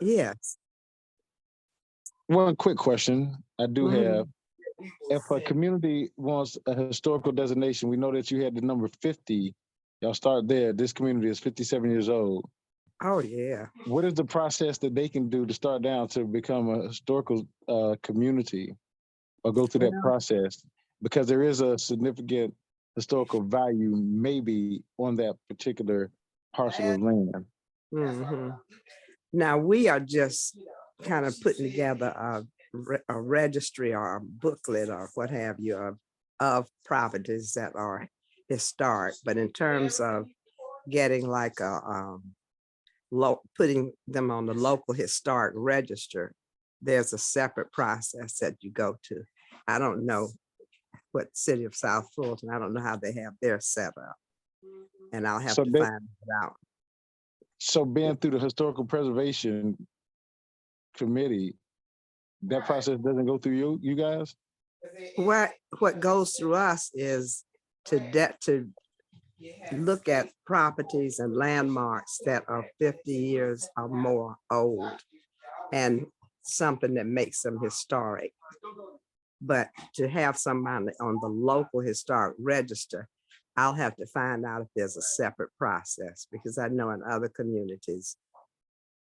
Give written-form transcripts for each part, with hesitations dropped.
Yes. One quick question I do have. Mhm. If a community wants a historical designation, we know that you had the number 50. Y'all start there. This community is 57 years old. Oh, yeah. What is the process that they can do to start down to become a historical community or go through that Well, process? Because there is a significant historical value maybe on that particular parcel of land. mhm. Now we are just kind of putting together a registry or a booklet or what have you of properties that are historic. But in terms of getting like putting them on the local historic register, there's a separate process that you go to. I don't know what city of South Fulton, I don't know how they have their set up, and I'll have So to that find it out. so being through the historical preservation committee, that process doesn't go through you guys? What goes through us is to look at properties and landmarks that are 50 years or more old and something that makes them historic. But to have somebody on the local historic register, I'll have to find out if there's a separate process because I know in other communities,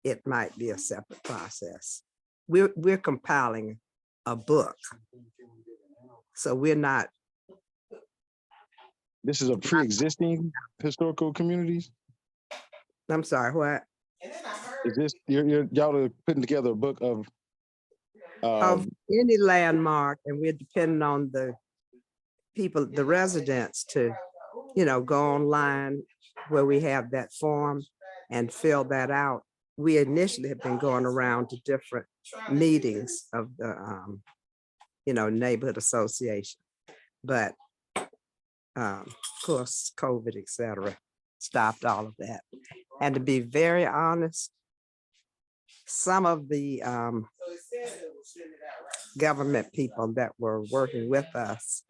it might be a separate process. We're compiling a book. So we're not, This is a pre-existing historical communities? I'm sorry, what? Is this y'all are putting together a book of Of um any landmark, and we're depending on the people, the residents to, go online where we have that form and fill that out. We initially have been going around to different meetings of the, neighborhood association. But of course, COVID, et cetera, stopped all of that. And to be very honest, some of the government people that were working with us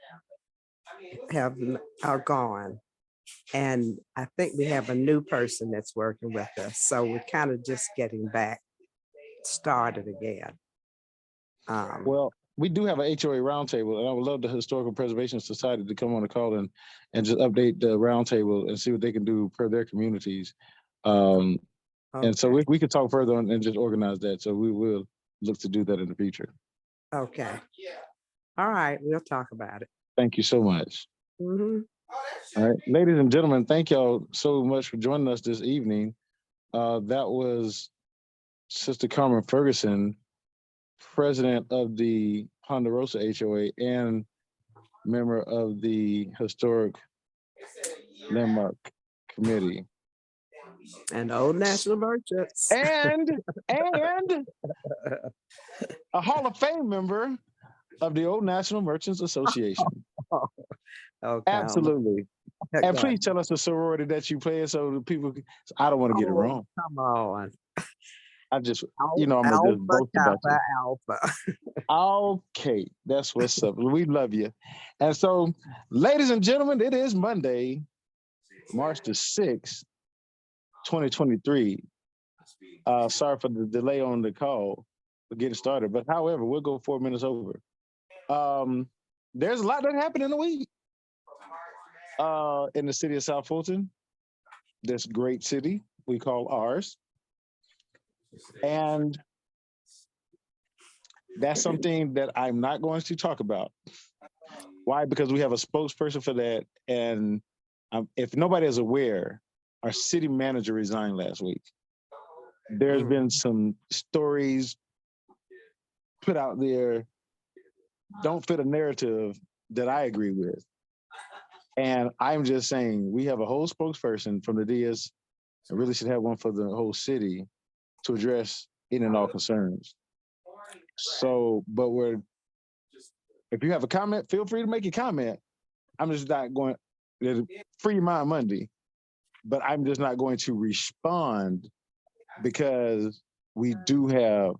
are gone. And I think we have a new person that's working with us. So we're kind of just getting back started again. well, we do have an HOA roundtable, and I would love the Historical Preservation Society to come on the call and just update the roundtable and see what they can do per their communities. Um, and so Okay. we could talk further on and just organize that. So we will look to do that in the future. Okay. All right. We'll talk about it. Thank you so much. Mhm. All right, ladies and gentlemen, thank y'all so much for joining us this evening. That was Sister Carmen Ferguson, president of the Ponderosa HOA and member of the Historic Landmark Committee. And Old National Merchants. And a Hall of Fame member of the Old National Merchants Association. Okay. Absolutely. And please tell us the sorority that you play so the people, I don't want to get it wrong. Come on. I just, I'm going to just boast about you. Alpha. Okay, that's what's up. We love you. And so, ladies and gentlemen, it is Monday, March the 6th, 2023. Sorry for the delay on the call for getting started, but however, we'll go 4 minutes over. There's a lot that happened in the week in the city of South Fulton, this great city we call ours. And that's something that I'm not going to talk about. Why? Because we have a spokesperson for that. And if nobody is aware, our city manager resigned last week. There's been some stories put out there, don't fit a narrative that I agree with. And I'm just saying, we have a whole spokesperson from the DS, and really should have one for the whole city to address any and all concerns. So, but if you have a comment, feel free to make a comment. I'm just not going, free mind Monday, but I'm just not going to respond because we do have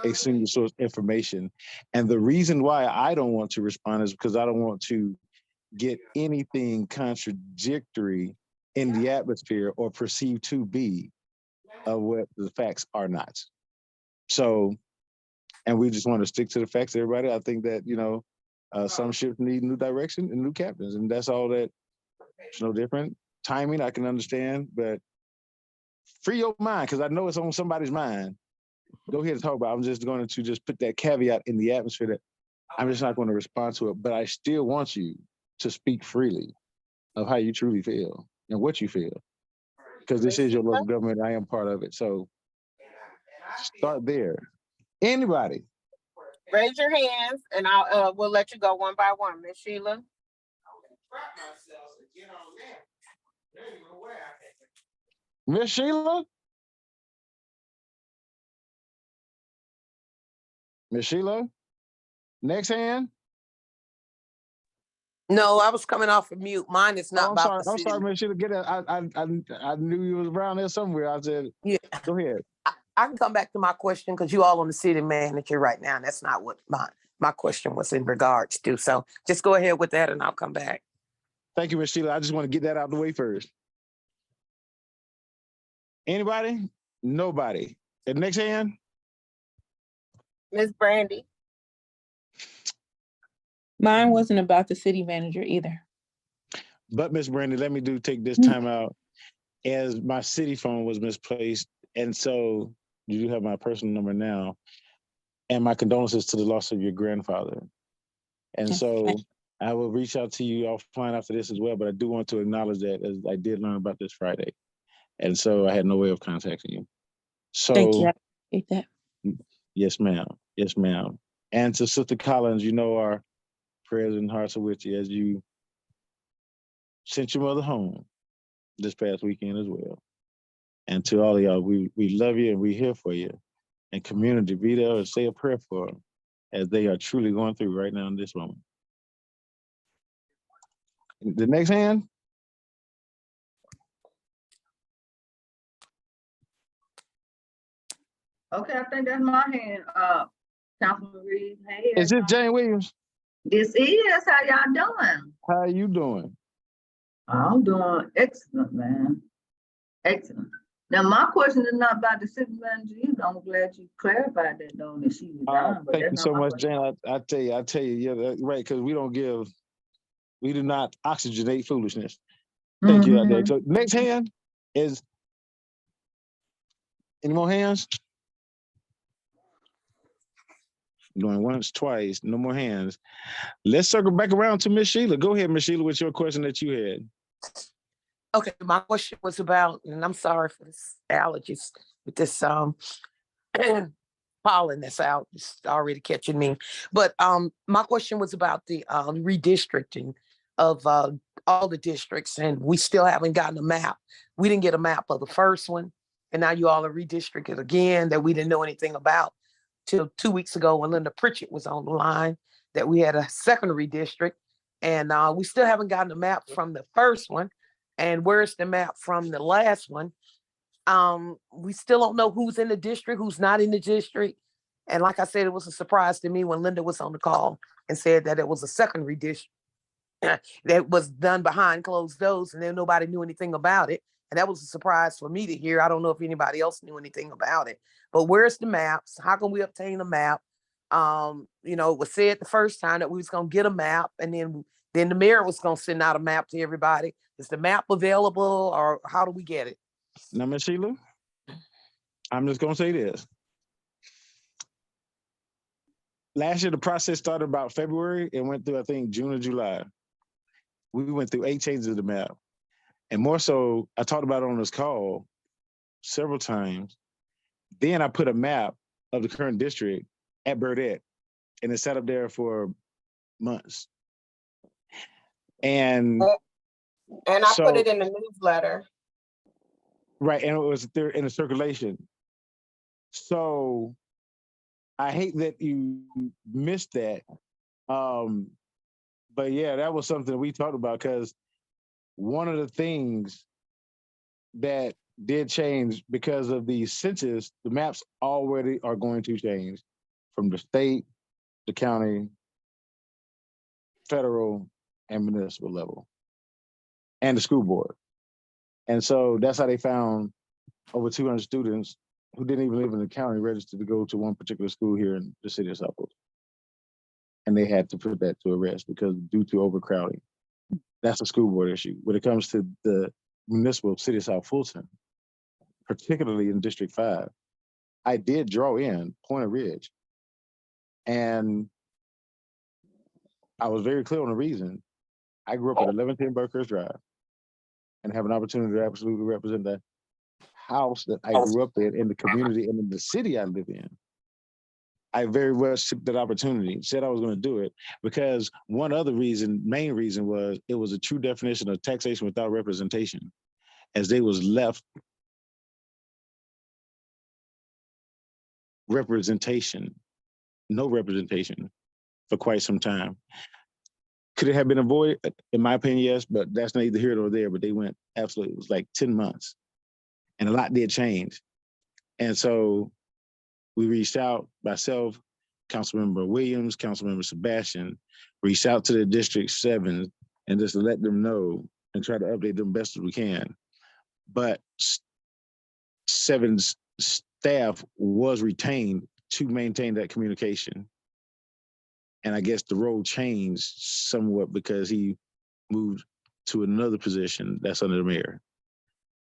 a single source information. And the reason why I don't want to respond is because I don't want to get anything contradictory in the atmosphere or perceived to be of what the facts are not. So, and we just want to stick to the facts, everybody. I think that, some ships need new direction and new captains, and that's all that. It's no different. Timing, I can understand, but free your mind, because I know it's on somebody's mind. Go ahead and talk about it. I'm just going to just put that caveat in the atmosphere that I'm just not going to respond to it, but I still want you to speak freely of how you truly feel and what you feel, because this is your local government. I am part of it. So start there. Anybody? Raise your hands and we'll let you go one by one. Miss Sheila. Miss Sheila? Miss Sheila? Next hand? No, I was coming off of mute. Mine is not I'm about sorry. the I'm city. sorry, Miss Sheila. Get it. I knew you was around there somewhere. I said, Yeah, go ahead. I can come back to my question because you all on the city manager right now. And that's not what my question was in regards to. So just go ahead with that and I'll come back. Thank you, Miss Sheila. I just want to get that out of the way first. Anybody? Nobody. The next hand? Miss Brandy. Mine wasn't about the city manager either. But Miss Brandy, let me take this time out, as my city phone was misplaced. And so you do have my personal number now. And my condolences to the loss of your grandfather. And so I will reach out to you offline after this as well, but I do want to acknowledge that, as I did learn about this Friday. And so I had no way of contacting you. So Thank you. I appreciate that. Yes, ma'am. Yes, ma'am. And to Sister Collins, our prayers and hearts are with you as you sent your mother home this past weekend as well. And to all of y'all, we love you and we're here for you. And community, be there and say a prayer for them as they are truly going through right now in this moment. The next hand? Okay, I think that's my hand. Councilman Reed. Hey, Is it Jane Williams? this is how y'all doing? How are you doing? I'm doing excellent, man. Excellent. Now, my question is not about the city manager either. I'm glad you clarified that, though, that she was down. But Thank you that's so not my much, question. Jane. I tell you, yeah, that's right, because we do not oxygenate foolishness. Thank you out there. So next hand is, any more hands? Going once, twice, no more hands. Let's circle back around to Miss Sheila. Go ahead, Miss Sheila, with your question that you had. Okay, my question was about, and I'm sorry for this allergies with this pollen that's out. It's already catching me. But my question was about the redistricting of all the districts, and we still haven't gotten a map. We didn't get a map of the first one, and now you all are redistricted again that we didn't know anything about till 2 weeks ago when Linda Pritchett was on the line, that we had a second redistrict, and we still haven't gotten a map from the first one. And where's the map from the last one? We still don't know who's in the district, who's not in the district. And like I said, it was a surprise to me when Linda was on the call and said that it was a second redistrict that was done behind closed doors and then nobody knew anything about it. And that was a surprise for me to hear. I don't know if anybody else knew anything about it. But where's the maps? How can we obtain a map? It was said the first time that we was gonna get a map, and then the mayor was gonna send out a map to everybody. Is the map available, or how do we get it? Now, Miss Sheila, I'm just gonna say this. Last year, the process started about February and went through, I think, June or July. We went through 8 changes of the map. And more so, I talked about it on this call several times. Then I put a map of the current district at Burdette, and it sat up there for months. And I put it in the newsletter. Right, and it was there in a circulation. So I hate that you missed that. But yeah, that was something we talked about, because one of the things that did change because of the census, the maps already are going to change from the state, the county, federal, and municipal level, and the school board. And so that's how they found over 200 students who didn't even live in the county registered to go to one particular school here in the city of South Fulton. And they had to put that to rest because due to overcrowding. That's a school board issue. When it comes to the municipal city of South Fulton, particularly in District 5, I did draw in Point Ridge. And I was very clear on the reason. I grew up at 1110 Burkhurst Drive and have an opportunity to absolutely represent the house that I grew up in the community and in the city I live in. I very much took that opportunity, said I was going to do it because one other reason, main reason was it was a true definition of taxation without representation, as they was left representation, no representation for quite some time. Could it have been avoided? In my opinion, yes, but that's neither here nor there, but they went absolutely, it was like 10 months and a lot did change. And so we reached out, myself, Councilmember Williams, Councilmember Sebastian, reached out to the District 7 and just let them know and try to update them best as we can. But 7's staff was retained to maintain that communication. And I guess the role changed somewhat because he moved to another position that's under the mayor.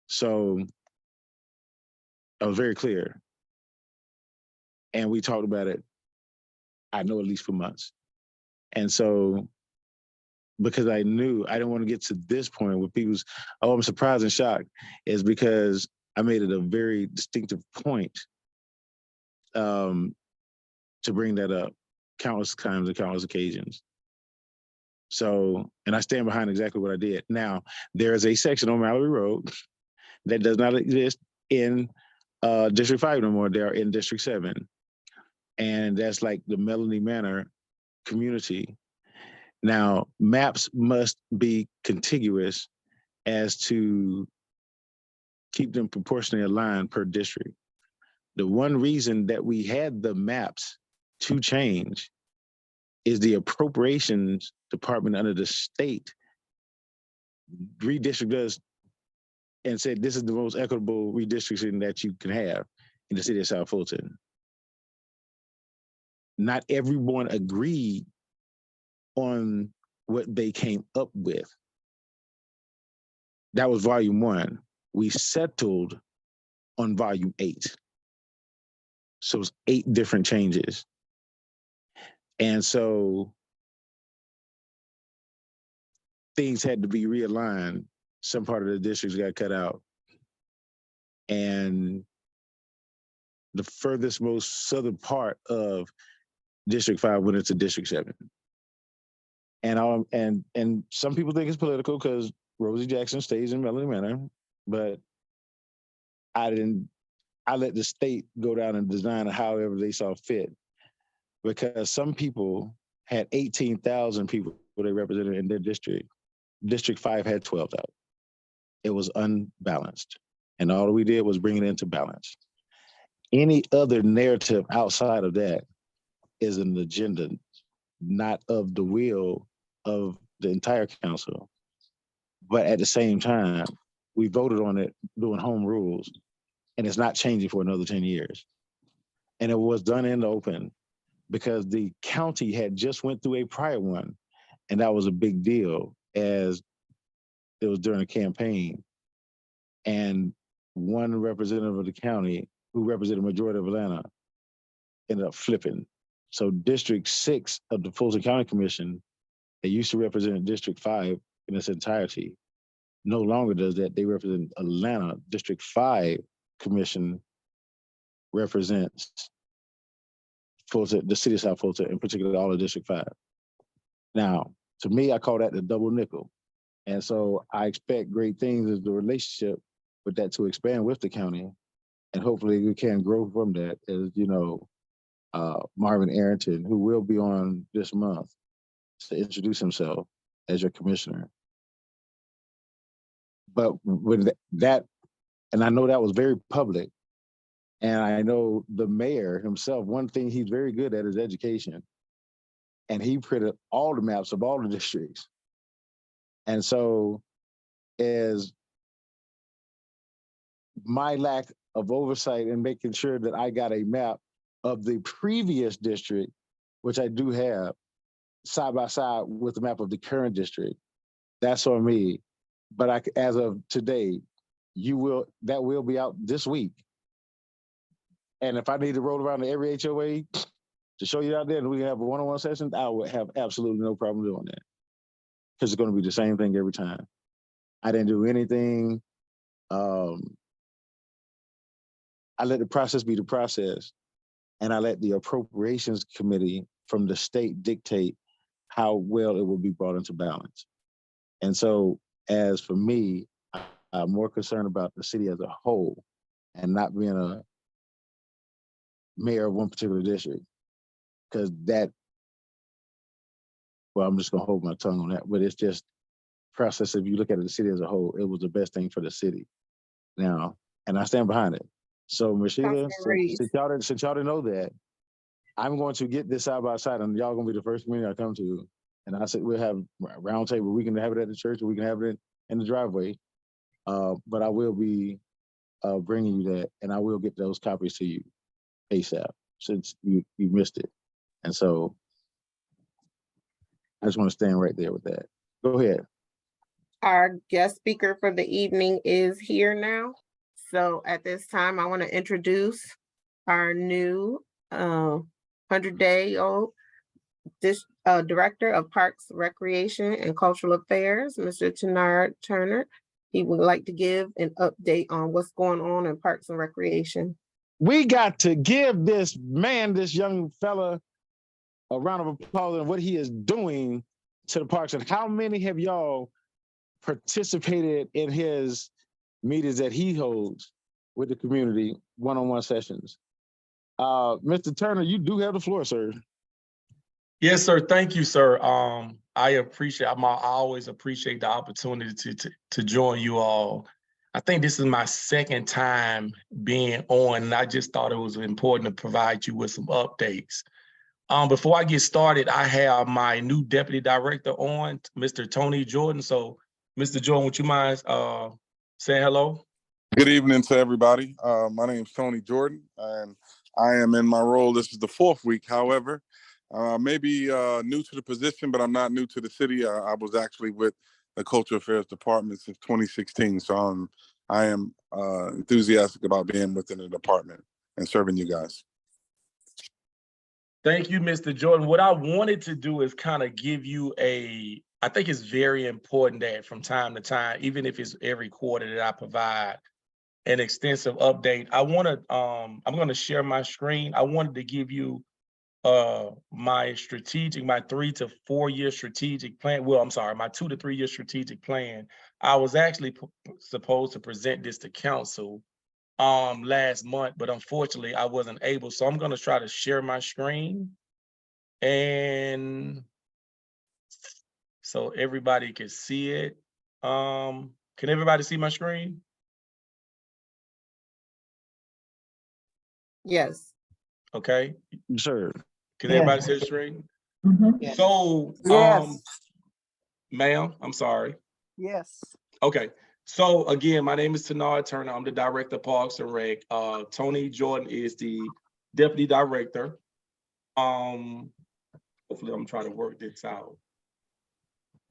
So I was very clear. And we talked about it, I know, at least for months. And so, because I knew I didn't want to get to this point where people's, oh, I'm surprised and shocked, is because I made it a very distinctive point to bring that up countless times and countless occasions. So, and I stand behind exactly what I did. Now, there is a section on Mallory Road that does not exist in District 5 no more. They are in District 7. And that's like the Melanie Manor community. Now, maps must be contiguous as to keep them proportionally aligned per district. The one reason that we had the maps to change is the appropriations department under the state redistricted us and said this is the most equitable redistricting that you can have in the city of South Fulton. Not everyone agreed on what they came up with. That was volume 1. We settled on volume 8. So it's 8 different changes. And so things had to be realigned. Some part of the districts got cut out. And the furthest most southern part of District 5 went into District 7. And some people think it's political because Rosie Jackson stays in Melanie Manor, but I let the state go down and design it however they saw fit, because some people had 18,000 people they represented in their district. District 5 had 12,000. It was unbalanced. And all we did was bring it into balance. Any other narrative outside of that is an agenda, not of the will of the entire council. But at the same time, we voted on it doing home rules, and it's not changing for another 10 years. And it was done in the open because the county had just went through a prior one, and that was a big deal as it was during a campaign. And one representative of the county who represented the majority of Atlanta ended up flipping. So District 6 of the Fulton County Commission, they used to represent District 5 in its entirety, no longer does that. They represent Atlanta. District 5 Commission represents Fulton, the city of South Fulton, in particular all of District 5. Now, to me, I call that the double nickel. And so I expect great things as the relationship with that to expand with the county. And hopefully we can grow from that, as you know, Marvin Arrington, who will be on this month to introduce himself as your commissioner. But with that, and I know that was very public, and I know the mayor himself, one thing he's very good at is education. And he printed all the maps of all the districts. And so as my lack of oversight and making sure that I got a map of the previous district, which I do have, side by side with the map of the current district. That's on me. But as of today, that will be out this week. And if I need to roll around to every HOA to show you out there and we can have a one-on-one session, I would have absolutely no problem doing that. Because it's going to be the same thing every time. I didn't do anything. I let the process be the process. And I let the appropriations committee from the state dictate how well it will be brought into balance. And so as for me, I'm more concerned about the city as a whole and not being a mayor of one particular district. Because I'm just gonna hold my tongue on that, but it's just process. If you look at the city as a whole, it was the best thing for the city now, and I stand behind it. So Michelle, since y'all didn't know that, I'm going to get this side by side and y'all gonna be the first meeting I come to. And I said, we'll have a round table. We can have it at the church or we can have it in the driveway. But I will be bringing you that and I will get those copies to you ASAP since you missed it. And so I just want to stand right there with that. Go ahead. Our guest speaker for the evening is here now. So at this time, I want to introduce our new 100-day-old Director of Parks, Recreation, and Cultural Affairs, Mr. Tenard Turner. He would like to give an update on what's going on in Parks and Recreation. We got to give this man, this young fella, a round of applause on what he is doing to the parks. And how many have y'all participated in his meetings that he holds with the community, one-on-one sessions? Mr. Turner, you do have the floor, sir. Yes, sir. Thank you, sir. I always appreciate the opportunity to join you all. I think this is my second time being on, and I just thought it was important to provide you with some updates. Before I get started, I have my new deputy director on, Mr. Tony Jordan. So, Mr. Jordan, would you mind saying hello? Good evening to everybody. My name is Tony Jordan, and I am in my role. This is the 4th week. However, maybe new to the position, but I'm not new to the city. I was actually with the Cultural Affairs Department since 2016. So I am enthusiastic about being within the department and serving you guys. Thank you, Mr. Jordan. What I wanted to do is kind of give you I think it's very important that from time to time, even if it's every quarter, that I provide an extensive update. I'm going to share my screen. I wanted to give you my 3 to 4 year strategic plan. Well, I'm sorry, my 2 to 3 year strategic plan. I was actually supposed to present this to council last month, but unfortunately I wasn't able. So I'm going to try to share my screen, and so everybody can see it. Can everybody see my screen? Yes. Okay. Sure. Can everybody see the screen? Mhm. So, Yes. ma'am, I'm sorry. Yes. Okay. So again, my name is Tenard Turner. I'm the director of Parks and Rec. Tony Jordan is the deputy director. Hopefully I'm trying to work this out.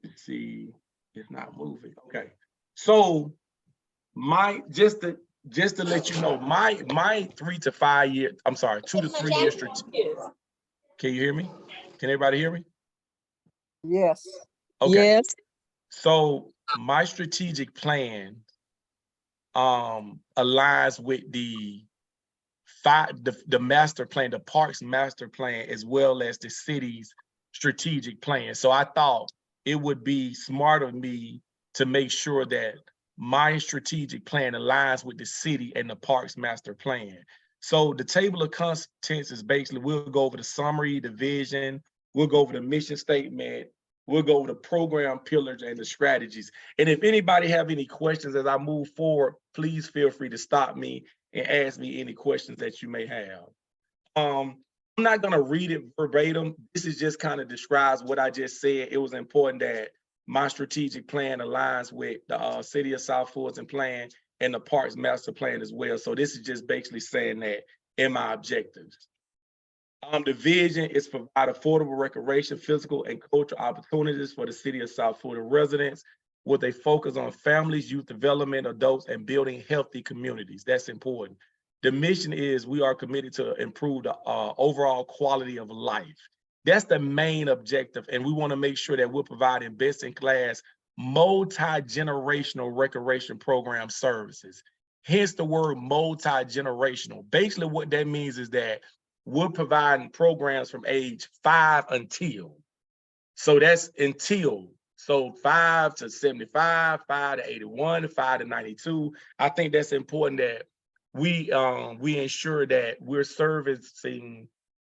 Let's see, it's not moving. Okay. So just to let you know, my 3 to 5 year, I'm sorry, 2 to 3 year strategic. Can you hear me? Can everybody hear me? Yes. Okay. Yes. So my strategic plan aligns with the master plan, the parks master plan, as well as the city's strategic plan. So I thought it would be smart of me to make sure that my strategic plan aligns with the city and the parks master plan. So the table of contents is basically, we'll go over the summary, the vision, we'll go over the mission statement, we'll go over the program pillars and the strategies. And if anybody have any questions as I move forward, please feel free to stop me and ask me any questions that you may have. I'm not gonna read it verbatim. This is just kind of describes what I just said. It was important that my strategic plan aligns with the City of South Fulton plan and the Parks Master Plan as well. So this is just basically saying that in my objectives. The vision is to provide affordable recreation, physical and cultural opportunities for the city of South Florida residents with a focus on families, youth development, adults, and building healthy communities. That's important. The mission is we are committed to improve the overall quality of life. That's the main objective. And we want to make sure that we're providing best in class, multi-generational recreation program services. Hence the word multi-generational. Basically what that means is that we're providing programs from age 5 until. So that's until. So 5 to 75, 5 to 81, 5 to 92. I think that's important that we ensure that we're servicing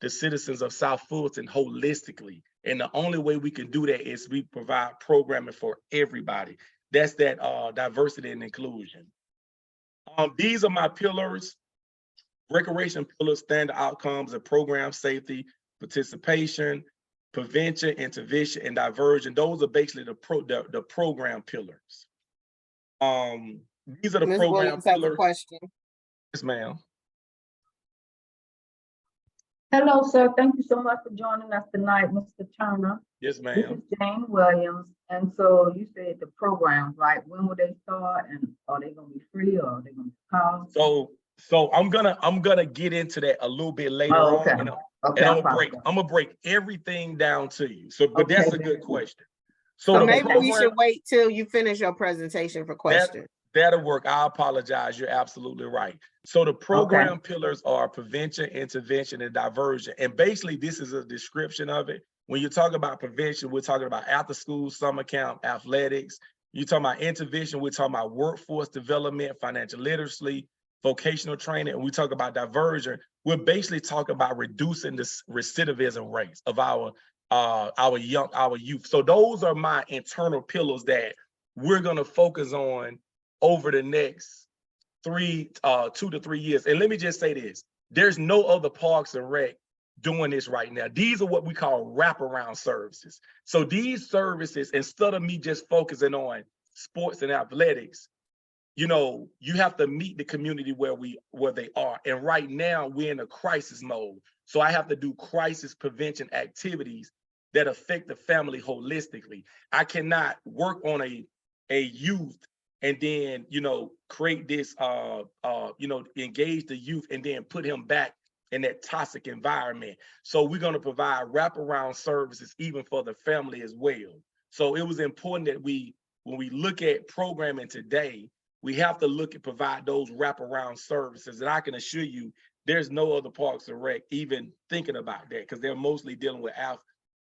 the citizens of South Fulton holistically. And the only way we can do that is we provide programming for everybody. That's that diversity and inclusion. These are my pillars. Recreation pillars, standard outcomes of program safety, participation, prevention, intervention, and diversion. Those are basically the program pillars. These are the Ms. program Williams has a pillars. question. Yes, ma'am. Hello, sir. Thank you so much for joining us tonight, Mr. Turner. Yes, This ma'am. is Jane Williams. And so you said the programs, right? When will they start, and are they gonna be free or are they gonna cost? So I'm gonna get into that a little bit later Oh, okay. on. Okay, And I'm gonna break everything down to you. So, but Okay, that's a very good good. question. So So the maybe we should program, wait till you finish your presentation for questions. that'll work. I apologize. You're absolutely right. So the program pillars are prevention, intervention, and diversion. And basically, this is a description of it. When you talk about prevention, we're talking about after school, summer camp, athletics. You're talking about intervention, we're talking about workforce development, financial literacy, vocational training, and we talk about diversion. We're basically talking about reducing the recidivism rates of our youth. So those are my internal pillars that we're gonna focus on over the next 2 to 3 years. And let me just say this, there's no other Parks and Rec doing this right now. These are what we call wraparound services. So these services, instead of me just focusing on sports and athletics, you know, you have to meet the community where they are. And right now we're in a crisis mode. So I have to do crisis prevention activities that affect the family holistically. I cannot work on a youth and then, you know, create this, you know, engage the youth and then put him back in that toxic environment. So we're going to provide wraparound services even for the family as well. So it was important that when we look at programming today, we have to look at provide those wraparound services. And I can assure you, there's no other Parks and Rec even thinking about that because they're mostly dealing with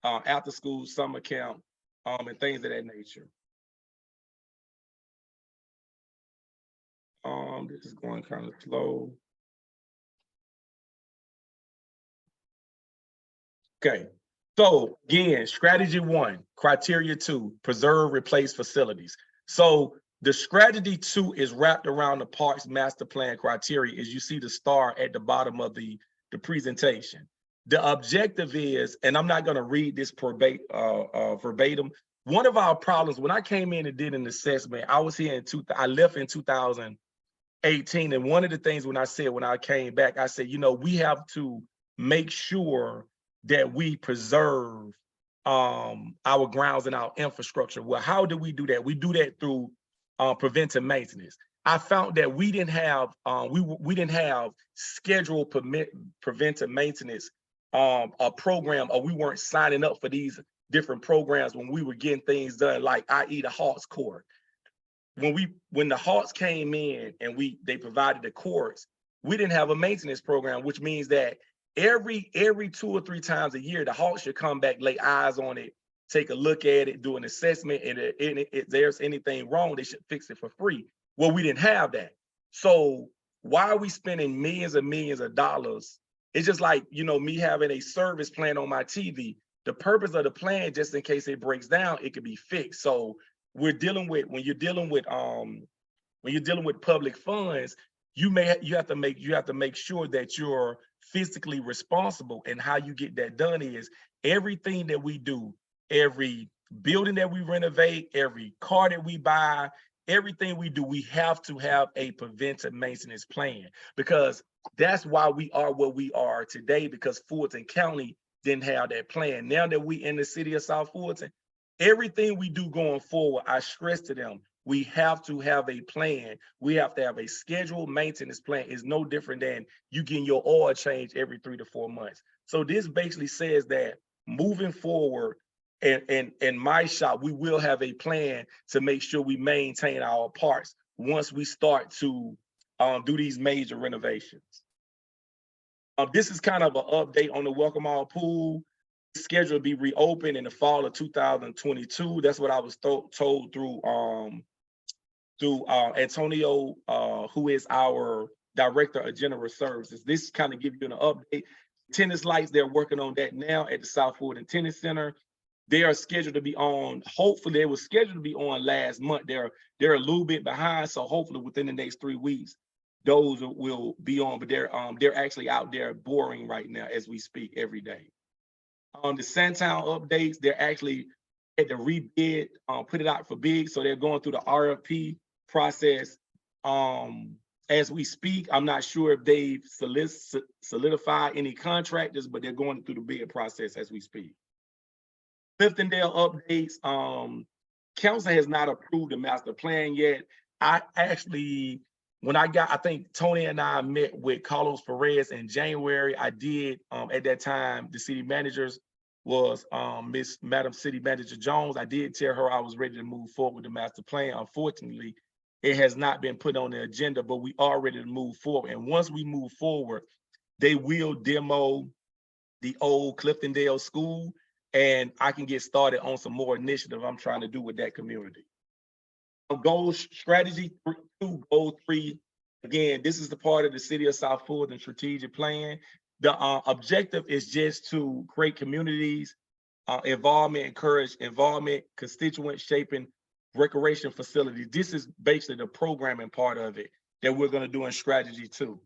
after school, summer camp, and things of that nature. This is going kind of slow. Okay, so again, strategy 1, criteria 2, preserve, replace facilities. So the strategy 2 is wrapped around the Parks Master Plan criteria, as you see the star at the bottom of the presentation. The objective is, and I'm not going to read this verbatim. One of our problems when I came in and did an assessment, I was here I left in 2018, and one of the things when I came back, I said, you know, we have to make sure that we preserve our grounds and our infrastructure. Well, how do we do that? We do that through preventive maintenance. I found that we didn't have we didn't have scheduled preventive maintenance a program, or we weren't signing up for these different programs when we were getting things done, like i.e. the Hawks Court. When the Hawks came in and they provided the courts, we didn't have a maintenance program, which means that every 2 or 3 times a year, the Hawks should come back, lay eyes on it, take a look at it, do an assessment, and if there's anything wrong, they should fix it for free. Well, we didn't have that. So why are we spending millions and millions of dollars? It's just like, you know, me having a service plan on my TV. The purpose of the plan, just in case it breaks down, it could be fixed. So we're dealing with, when you're dealing with public funds, you have to make sure that you're physically responsible. And how you get that done is everything that we do, every building that we renovate, every car that we buy, everything we do, we have to have a preventive maintenance plan, because that's why we are where we are today, because Fulton County didn't have that plan. Now that we in the city of South Fulton, everything we do going forward, I stress to them, we have to have a plan. We have to have a scheduled maintenance plan. It's no different than you getting your oil change every 3 to 4 months. So this basically says that moving forward, in my shop, we will have a plan to make sure we maintain our parts once we start to do these major renovations. This is kind of an update on the Welcome All Pool. It's scheduled to be reopened in the fall of 2022. That's what I was told through Antonio, who is our Director of General Services. This kind of give you an update. Tennis lights, they're working on that now at the South Fulton Tennis Center. They are scheduled to be on, hopefully they were scheduled to be on last month. They're a little bit behind, so hopefully within the next 3 weeks, those will be on, but they're actually out there boring right now as we speak every day. The Sandtown updates, they're actually at the rebid, put it out for bid, so they're going through the RFP process as we speak. I'm not sure if they've solidified any contractors, but they're going through the bid process as we speak. Cliftondale updates, council has not approved the master plan yet. I actually, when I think Tony and I met with Carlos Perez in January, I did, at that time, the city managers was Madam City Manager Jones. I did tell her I was ready to move forward with the master plan. Unfortunately, it has not been put on the agenda, but we are ready to move forward. And once we move forward, they will demo the old Cliftondale school, and I can get started on some more initiative I'm trying to do with that community. Goal strategy 2, goal 3. Again, this is the part of the city of South Fulton strategic plan. The objective is just to create communities, involvement, encourage involvement, constituent shaping, recreation facilities. This is basically the programming part of it that we're going to do in strategy 2.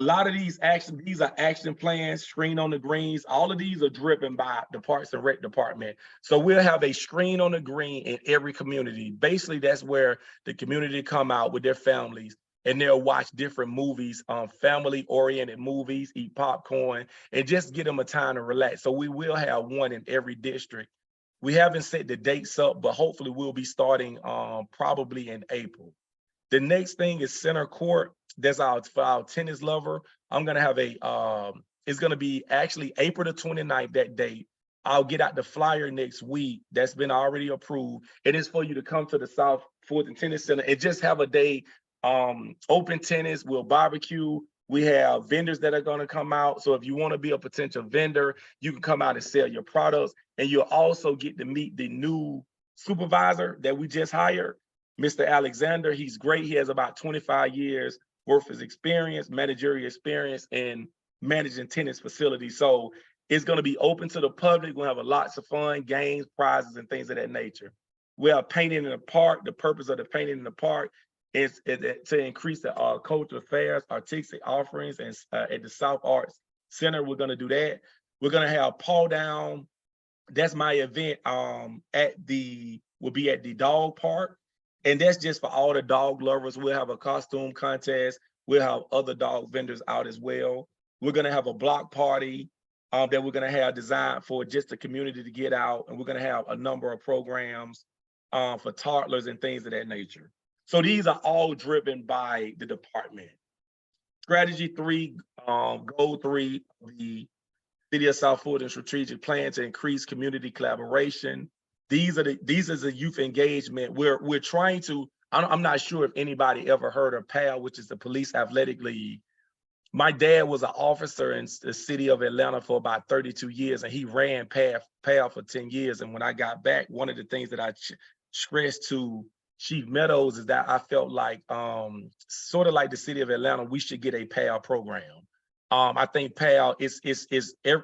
A lot of these are action plans, screen on the greens. All of these are driven by the Parks and Rec department. So we'll have a screen on the green in every community. Basically, that's where the community come out with their families and they'll watch different movies, family-oriented movies, eat popcorn, and just get them a time to relax. So we will have one in every district. We haven't set the dates up, but hopefully we'll be starting probably in April. The next thing is center court. That's for our tennis lover. I'm gonna have it's gonna be actually April the 29th, that date. I'll get out the flyer next week. That's been already approved. It is for you to come to the South Fulton Tennis Center and just have a day, open tennis, we'll barbecue. We have vendors that are gonna come out. So if you wanna be a potential vendor, you can come out and sell your products. And you'll also get to meet the new supervisor that we just hired, Mr. Alexander. He's great. He has about 25 years worth of experience, managerial experience in managing tennis facilities. So it's going to be open to the public. We'll have lots of fun, games, prizes, and things of that nature. We are painting in the park. The purpose of the painting in the park is to increase the cultural affairs, artistic offerings, and at the South Arts Center, we're going to do that. We're going to have Paw Down. That's my event will be at the dog park. And that's just for all the dog lovers. We'll have a costume contest. We'll have other dog vendors out as well. We're gonna have a block party that we're gonna have designed for just the community to get out. And we're gonna have a number of programs for toddlers and things of that nature. So these are all driven by the department. Strategy 3, goal 3, the City of South Fulton strategic plan to increase community collaboration. These are the youth engagement. We're trying to, I'm not sure if anybody ever heard of PAL, which is the Police Athletic League. My dad was an officer in the city of Atlanta for about 32 years, and he ran PAL for 10 years. And when I got back, one of the things that I stressed to Chief Meadows is that I felt like, sort of like the city of Atlanta, we should get a PAL program. I think PAL is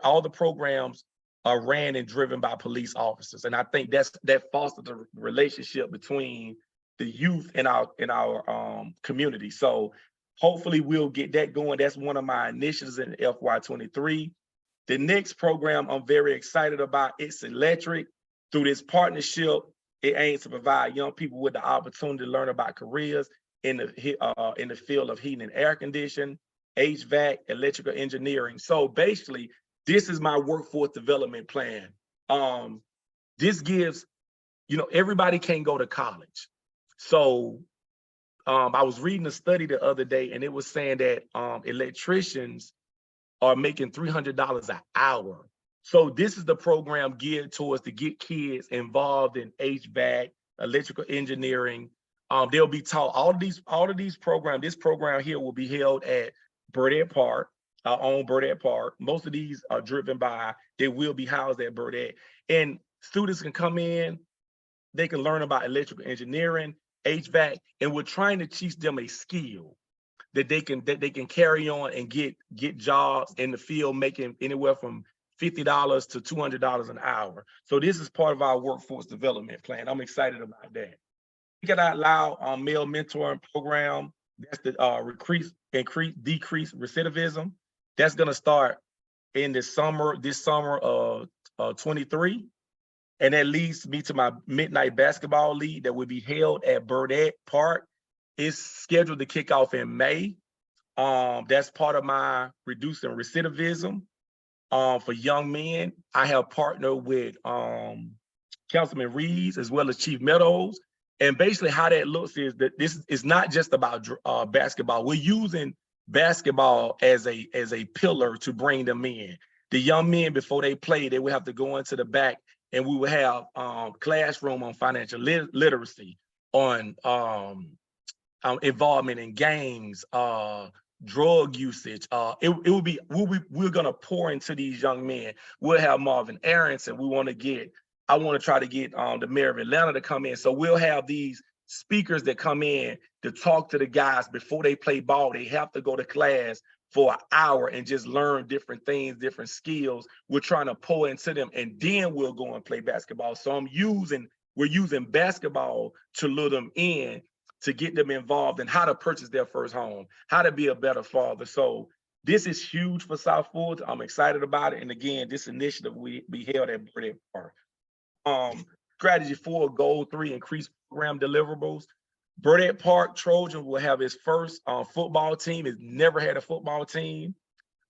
all the programs are ran and driven by police officers. And I think that fosters the relationship between the youth in our community. So hopefully we'll get that going. That's one of my initiatives in FY23. The next program I'm very excited about, it's electric. Through this partnership, It aims to provide young people with the opportunity to learn about careers in the field of heating and air conditioning, HVAC, electrical engineering. So basically, this is my workforce development plan. This gives, everybody can't go to college. So I was reading a study the other day, and it was saying that electricians are making $300 an hour. So this is the program geared towards to get kids involved in HVAC, electrical engineering. They'll be taught all of these programs. This program here will be held at Burdette Park, our own Burdette Park. Most of these are driven by, they will be housed at Burdette. And students can come in, they can learn about electrical engineering, HVAC, and we're trying to teach them a skill that they can carry on and get jobs in the field, making anywhere from $50 to $200 an hour. So this is part of our workforce development plan. I'm excited about that. Think It Out Loud male mentoring program. That's the decrease recidivism. That's gonna start in this summer of 23. And that leads me to my midnight basketball league that will be held at Burdette Park. It's scheduled to kick off in May. That's part of my reducing recidivism for young men. I have partnered with Councilman Reeves as well as Chief Meadows. And basically how that looks is that this is not just about basketball. We're using basketball as a pillar to bring them in. The young men, before they play, they will have to go into the back, and we will have classroom on financial literacy, on involvement in gangs, drug usage. We're gonna pour into these young men. We'll have Marvin Aronson. I want to try to get the mayor of Atlanta to come in. So we'll have these speakers that come in to talk to the guys before they play ball. They have to go to class for an hour and just learn different things, different skills. We're trying to pour into them, and then we'll go and play basketball. So we're using basketball to lure them in, to get them involved in how to purchase their first home, how to be a better father. So this is huge for South Fulton. I'm excited about it. And again, this initiative will be held at Burdette Park. Strategy 4, goal 3, increase program deliverables. Burdette Park Trojan will have its first football team. It's never had a football team.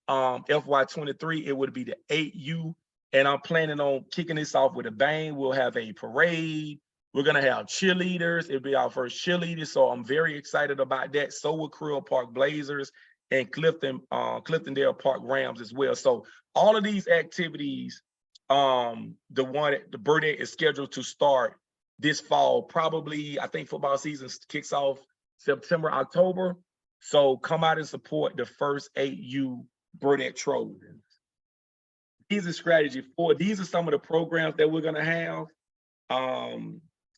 FY23, it would be the 8U. And I'm planning on kicking this off with a bang. We'll have a parade. We're gonna have cheerleaders. It'll be our first cheerleaders. So I'm very excited about that. So will Creel Park Blazers and Cliftondale Park Rams as well. So all of these activities, the one at the Burdette is scheduled to start this fall. Probably, I think football season kicks off September, October. So come out and support the first 8U Burdette Trojans. These are strategy 4. These are some of the programs that we're gonna have.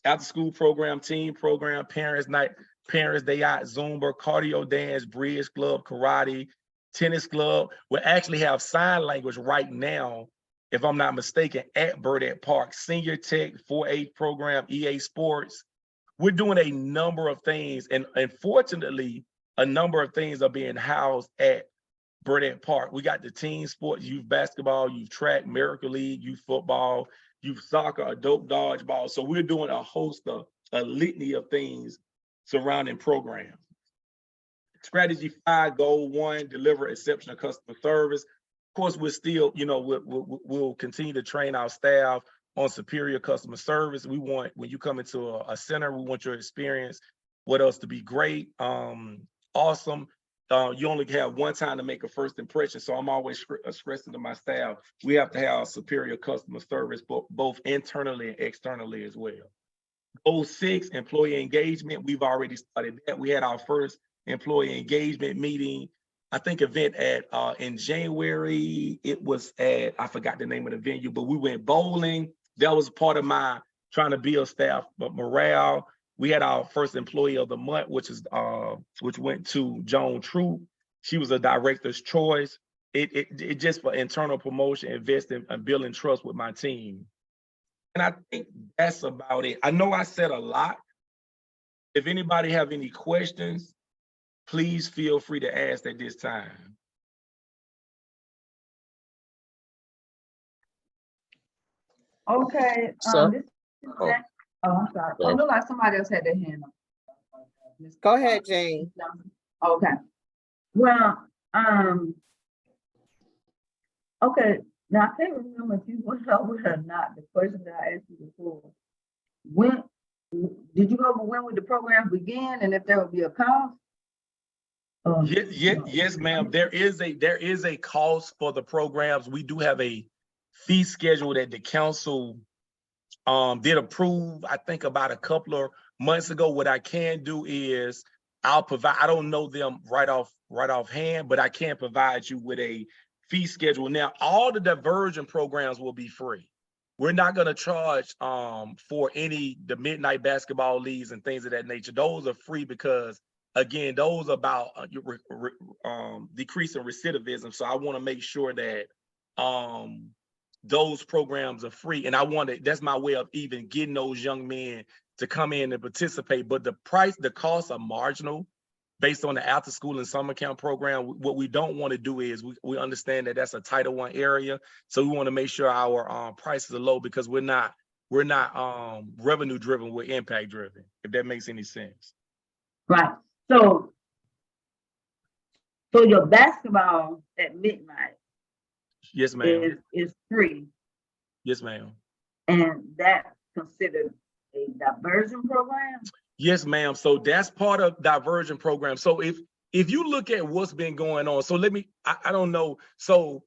After school program, team program, parents night, parents day out, Zumba, cardio dance, bridge club, karate, tennis club. We actually have sign language right now, if I'm not mistaken, at Burdette Park. Senior Tech, 4-H program, EA Sports. We're doing a number of things, and fortunately, a number of things are being housed at Burdette Park. We got the team sports, youth basketball, youth track, Miracle League, youth football, youth soccer, adult dodgeball. So we're doing a litany of things surrounding programs. Strategy 5, goal 1, deliver exceptional customer service. Of course, we're still, we'll continue to train our staff on superior customer service. We want, when you come into a center, we want your experience with us to be great, awesome. You only have one time to make a first impression. So I'm always stressing to my staff, we have to have superior customer service, both internally and externally as well. Goal 6, employee engagement. We've already started that. We had our first employee engagement meeting, I think event in January. It was at, I forgot the name of the venue, but we went bowling. That was part of my trying to build staff morale. We had our first employee of the month, which went to Joan Troop. She was a director's choice. It just for internal promotion, investing and building trust with my team. And I think that's about it. I know I said a lot. If anybody have any questions, please feel free to ask at this time. Okay, So- this is Oh. Oh, I'm sorry. Oh, look like somebody else had their hand up. Go ahead, Jane. Okay. Well, okay, now I can't remember if you went over it or not, the question that I asked you before. When, did you go over when would the program begin and if there would be a cost? Yes, ma'am. There is a cost for the programs. We do have a fee schedule that the council did approve, I think about a couple of months ago. What I can do is I'll provide, I don't know them right off hand, but I can provide you with a fee schedule. Now, all the diversion programs will be free. We're not going to charge for the midnight basketball leagues and things of that nature. Those are free because, again, those are about decreasing recidivism. So I want to make sure that those programs are free. And that's my way of even getting those young men to come in and participate. But the costs are marginal based on the after school and summer camp program. What we don't want to do is we understand that that's a Title I area. So we want to make sure our prices are low because we're not revenue driven, we're impact driven, if that makes any sense. Right. So your basketball at midnight Yes, ma'am. is free. Yes, ma'am. And that's considered a diversion program? Yes, ma'am. So that's part of diversion program. So if you look at what's been going on, so I don't know. So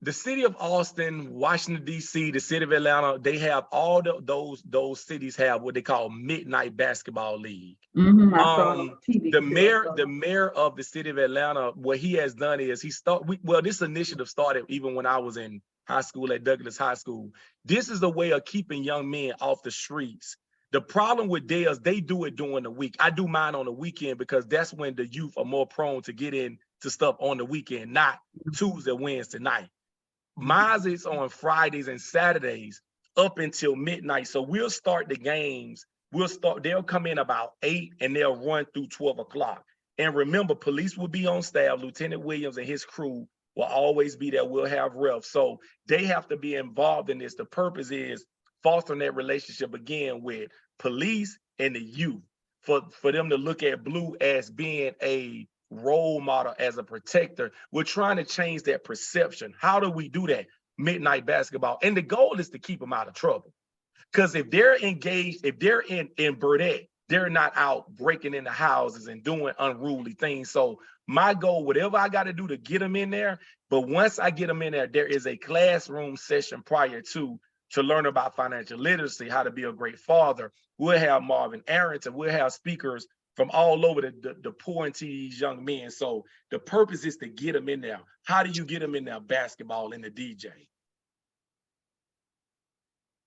the city of Austin, Washington, D.C., the city of Atlanta, they have all those cities have what they call midnight basketball league. Mm-hmm, I saw it on TV. The mayor of the city of Atlanta, what he has done is this initiative started even when I was in high school at Douglas High School. This is a way of keeping young men off the streets. The problem with theirs, they do it during the week. I do mine on the weekend because that's when the youth are more prone to get into stuff on the weekend, not Tuesday, Wednesday night. Mine is on Fridays and Saturdays up until midnight. So we'll start the games. They'll come in about 8 and they'll run through 12 o'clock. And remember, police will be on staff. Lieutenant Williams and his crew will always be there. We'll have refs. So they have to be involved in this. The purpose is fostering that relationship again with police and the youth for them to look at Blue as being a role model, as a protector. We're trying to change that perception. How do we do that? Midnight basketball. And the goal is to keep them out of trouble. Because if they're engaged, if they're in Burdett, they're not out breaking into houses and doing unruly things. So my goal, whatever I got to do to get them in there, but once I get them in there, there is a classroom session prior to learn about financial literacy, how to be a great father. We'll have Marvin Arrington, we'll have speakers from all over the pour into these young men. So the purpose is to get them in there. How do you get them in there? Basketball and the DJ.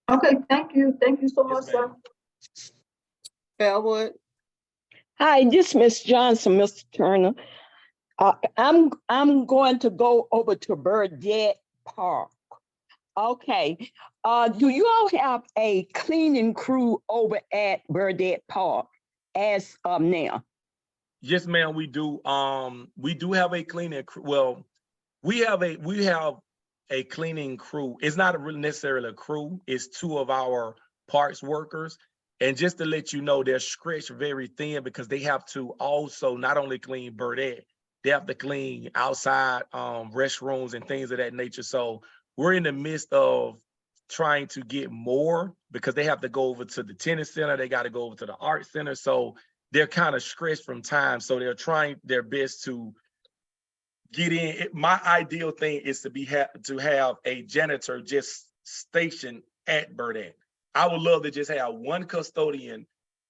Okay, thank you. Thank you so much, Yes, sir. ma'am. Bellwood. Hi, this is Miss Johnson, Mr. Turner. I'm going to go over to Burdett Park. Okay. Do you all have a cleaning crew over at Burdett Park as of now? Yes, ma'am, we do. We do have a cleaning crew. Well, we have a cleaning crew. It's not really necessarily a crew. It's 2 of our parks workers. And just to let you know, they're stretched very thin because they have to also not only clean Burdett, they have to clean outside restrooms and things of that nature. So we're in the midst of trying to get more because they have to go over to the tennis center. They got to go over to the art center. So they're kind of stretched from time. So they're trying their best to get in. My ideal thing is to have a janitor just stationed at Burdett. I would love to just have one custodian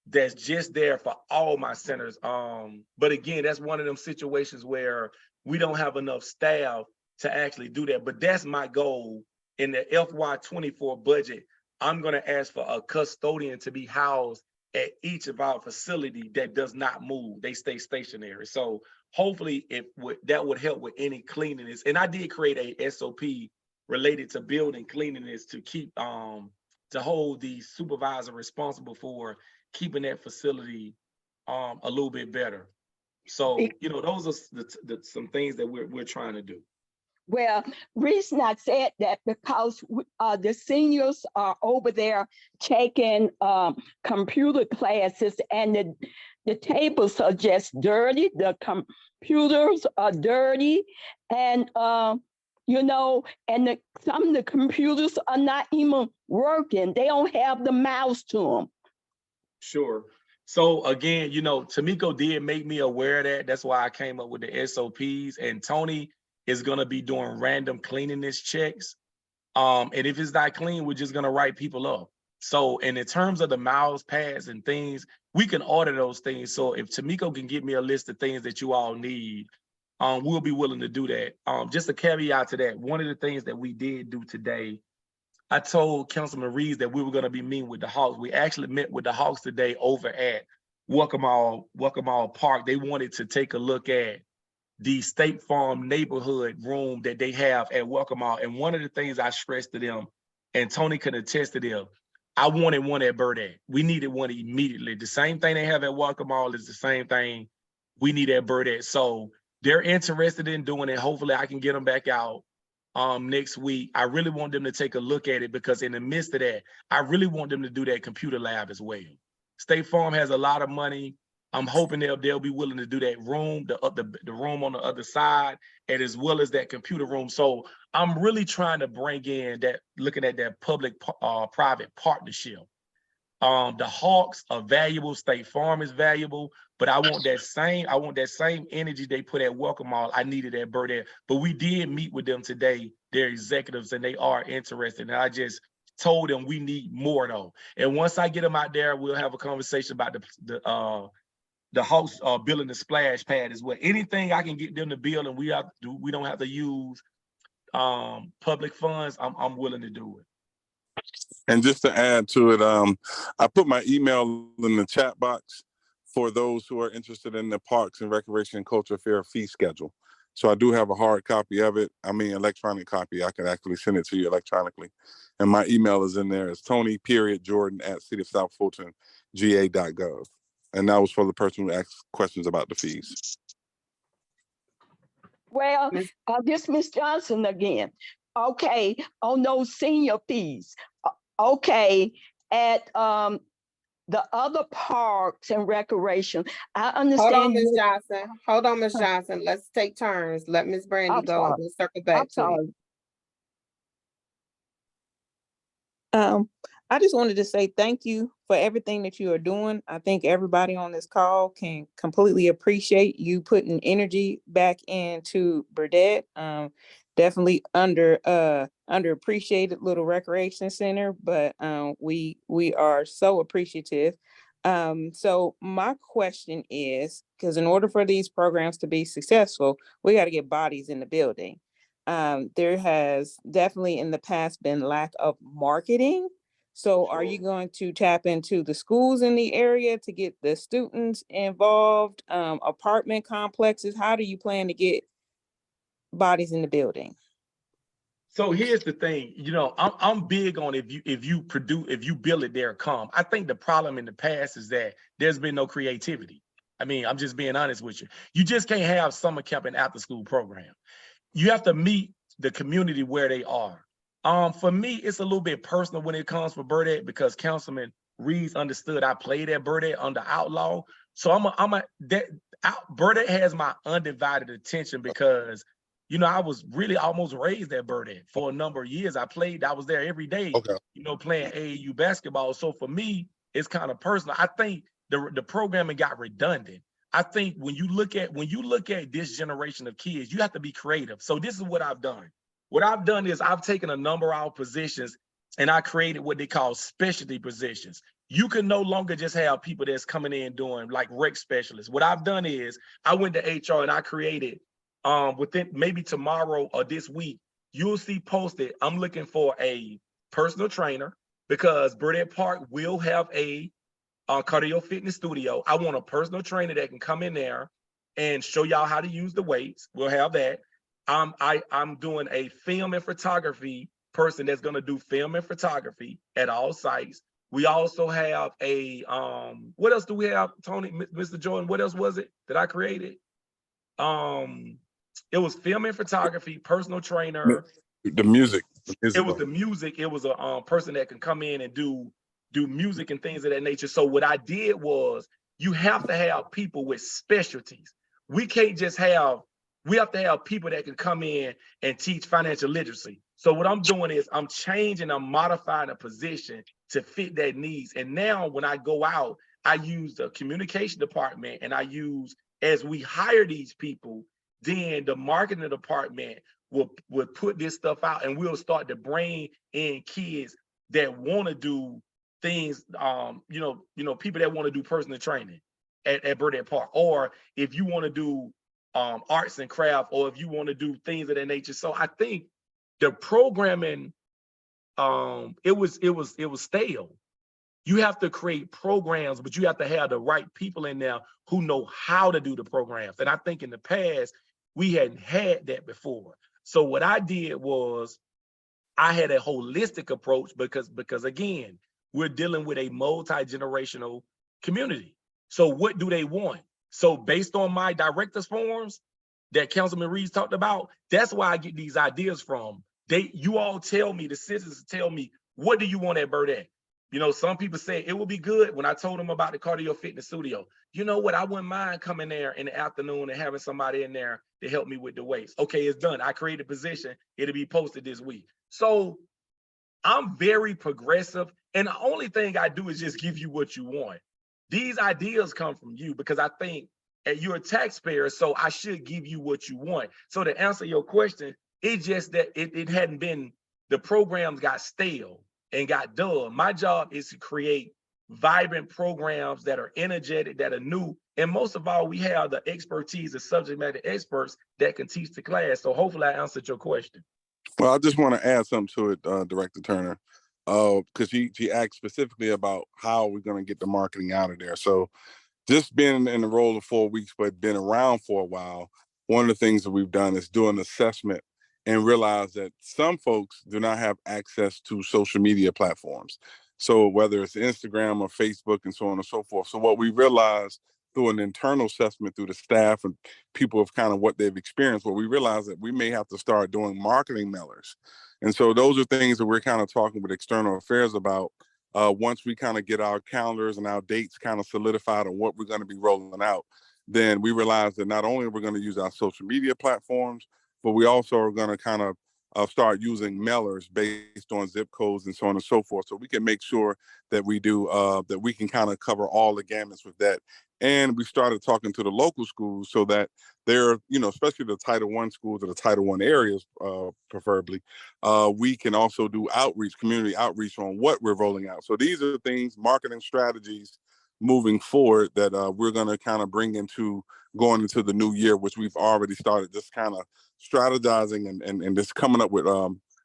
that's just there for all my centers. But again, that's one of them situations where we don't have enough staff to actually do that. But that's my goal in the FY24 budget. I'm going to ask for a custodian to be housed at each of our facility that does not move. They stay stationary. So hopefully that would help with any cleanliness. And I did create a SOP related to building cleanliness to keep to hold the supervisor responsible for keeping that facility a little bit better. So, you know, those are some things that we're trying to do. Well, reason I said that because the seniors are over there taking computer classes, and the tables are just dirty. The computers are dirty, and and some of the computers are not even working. They don't have the mouse to them. Sure. So again, Tamiko did make me aware of that. That's why I came up with the SOPs. And Tony is gonna be doing random cleanliness checks. And if it's not clean, we're just gonna write people up. So, and in terms of the mouse pads and things, we can order those things. So if Tamiko can get me a list of things that you all need, we'll be willing to do that. Just a caveat to that, one of the things that we did do today, I told Councilman Reeves that we were going to be meeting with the Hawks. We actually met with the Hawks today over at Welcome All Park. They wanted to take a look at the State Farm neighborhood room that they have at Welcome All. And one of the things I stressed to them, and Tony can attest to them, I wanted one at Burdette. We needed one immediately. The same thing they have at Welcome All is the same thing we need at Burdette. So they're interested in doing it. Hopefully I can get them back out next week. I really want them to take a look at it, because in the midst of that, I really want them to do that computer lab as well. State Farm has a lot of money. I'm hoping they'll be willing to do that room, the room on the other side, and as well as that computer room. So I'm really trying to bring in that, looking at that public-private partnership. The Hawks are valuable, State Farm is valuable, but I want that same energy they put at Welcome All, I needed at Burdette. But we did meet with them today, their executives, and they are interested. And I just told them we need more though. And once I get them out there, we'll have a conversation about the Hawks building the splash pad as well. Anything I can get them to build, and we don't have to use public funds, I'm willing to do it. And just to add to it, I put my email in the chat box for those who are interested in the Parks and Recreation and Culture Fair fee schedule. So I do have a hard copy of it. I mean, electronic copy. I can actually send it to you electronically. And my email is in there. It's Tony.Jordan@cityofsouthfultonga.gov. And that was for the person who asked questions about the fees. Well, this Miss Johnson again. Okay, on those senior fees. Okay, at the other parks and recreation, I understand. Hold on, Ms. Johnson. Hold on, Ms. Johnson. Let's take turns. Let Ms. Brandy go, and we'll circle back to you. I just wanted to say thank you for everything that you are doing. I think everybody on this call can completely appreciate you putting energy back into Burdette. Definitely underappreciated little recreation center, but we are so appreciative. So my question is, because in order for these programs to be successful, we got to get bodies in the building. There has definitely in the past been lack of marketing. So are you going to tap into the schools in the area to get the students involved, apartment complexes? How do you plan to get bodies in the building? So here's the thing, I'm big on if you build it, they'll come. I think the problem in the past is that there's been no creativity. I mean, I'm just being honest with you. You just can't have summer camp and after school program. You have to meet the community where they are. For me, it's a little bit personal when it comes for Burdette, because Councilman Reeves understood I played at Burdette under Outlaw. So Burdette has my undivided attention, because I was really almost raised at Burdette for a number of years. I was there every day, playing AAU basketball. So for me, it's kind of personal. I think the programming got redundant. I think when you look at this generation of kids, you have to be creative. So this is what I've done. What I've done is I've taken a number of our positions and I created what they call specialty positions. You can no longer just have people that's coming in doing like rec specialists. What I've done is I went to HR and I created within maybe tomorrow or this week, you'll see posted, I'm looking for a personal trainer, because Burdette Park will have a cardio fitness studio. I want a personal trainer that can come in there and show y'all how to use the weights. We'll have that. I'm doing a film and photography person that's going to do film and photography at all sites. We also have a what else do we have, Tony, Mr. Jordan? What else was it that I created? it was film and photography, personal trainer. The music. It was the music. It was a person that can come in and do music and things of that nature. So what I did was, you have to have people with specialties. We can't just have, we have to have people that can come in and teach financial literacy. So what I'm doing is I'm changing, I'm modifying a position to fit that needs. And now when I go out, I use the communication department, and I use, as we hire these people, then the marketing department will put this stuff out, and we'll start to bring in kids that want to do things, people that want to do personal training at Burdett Park, or if you want to do arts and craft, or if you want to do things of that nature. So I think the programming, it was stale. You have to create programs, but you have to have the right people in there who know how to do the programs. And I think in the past, we hadn't had that before. So what I did was, I had a holistic approach, because again, we're dealing with a multi-generational community. So what do they want? So based on my director's forums that Councilman Reeves talked about, that's why I get these ideas from. You all tell me, the citizens tell me, what do you want at Burdett? Some people say it would be good. When I told them about the cardio fitness studio, you know what? I wouldn't mind coming there in the afternoon and having somebody in there to help me with the weights. Okay, it's done. I created a position. It'll be posted this week. So I'm very progressive. And the only thing I do is just give you what you want. These ideas come from you, because I think you're a taxpayer, so I should give you what you want. So to answer your question, it's just that it hadn't been, the programs got stale and got dull. My job is to create vibrant programs that are energetic, that are new. And most of all, we have the expertise, the subject matter experts that can teach the class. So hopefully I answered your question. Well, I just want to add something to it, Director Turner, because she asked specifically about how we're going to get the marketing out of there. So just being in the role of 4 weeks, but been around for a while, one of the things that we've done is do an assessment and realize that some folks do not have access to social media platforms. So whether it's Instagram or Facebook and so on and so forth. So what we realized through an internal assessment through the staff and people of kind of what they've experienced, what we realized that we may have to start doing marketing mailers. And so those are things that we're kind of talking with external affairs about. Once we kind of get our calendars and our dates kind of solidified on what we're going to be rolling out, then we realize that not only are we going to use our social media platforms, but we also are going to kind of start using mailers based on zip codes and so on and so forth. So we can make sure that we do, that we can kind of cover all the gamuts with that. And we started talking to the local schools so that they're, especially the Title I schools or the Title I areas, preferably, we can also do outreach, community outreach on what we're rolling out. So these are things, marketing strategies moving forward that we're going to kind of bring into going into the new year, which we've already started just kind of strategizing and just coming up with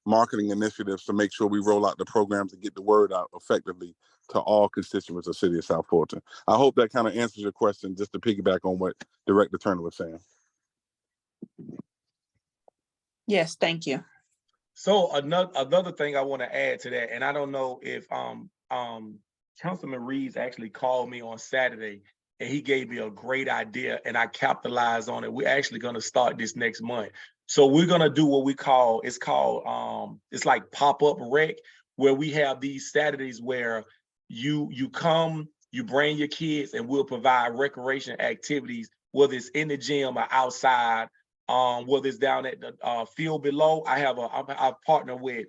marketing initiatives to make sure we roll out the programs and get the word out effectively to all constituents of the city of South Fulton. I hope that kind of answers your question, just to piggyback on what Director Turner was saying. Yes, thank you. So another thing I want to add to that, and I don't know if Councilman Reeves actually called me on Saturday, and he gave me a great idea, and I capitalized on it. We're actually going to start this next month. So we're going to do what we call, it's like pop-up rec, where we have these Saturdays where you come, you bring your kids, and we'll provide recreation activities, whether it's in the gym or outside, whether it's down at the field below. I've partnered with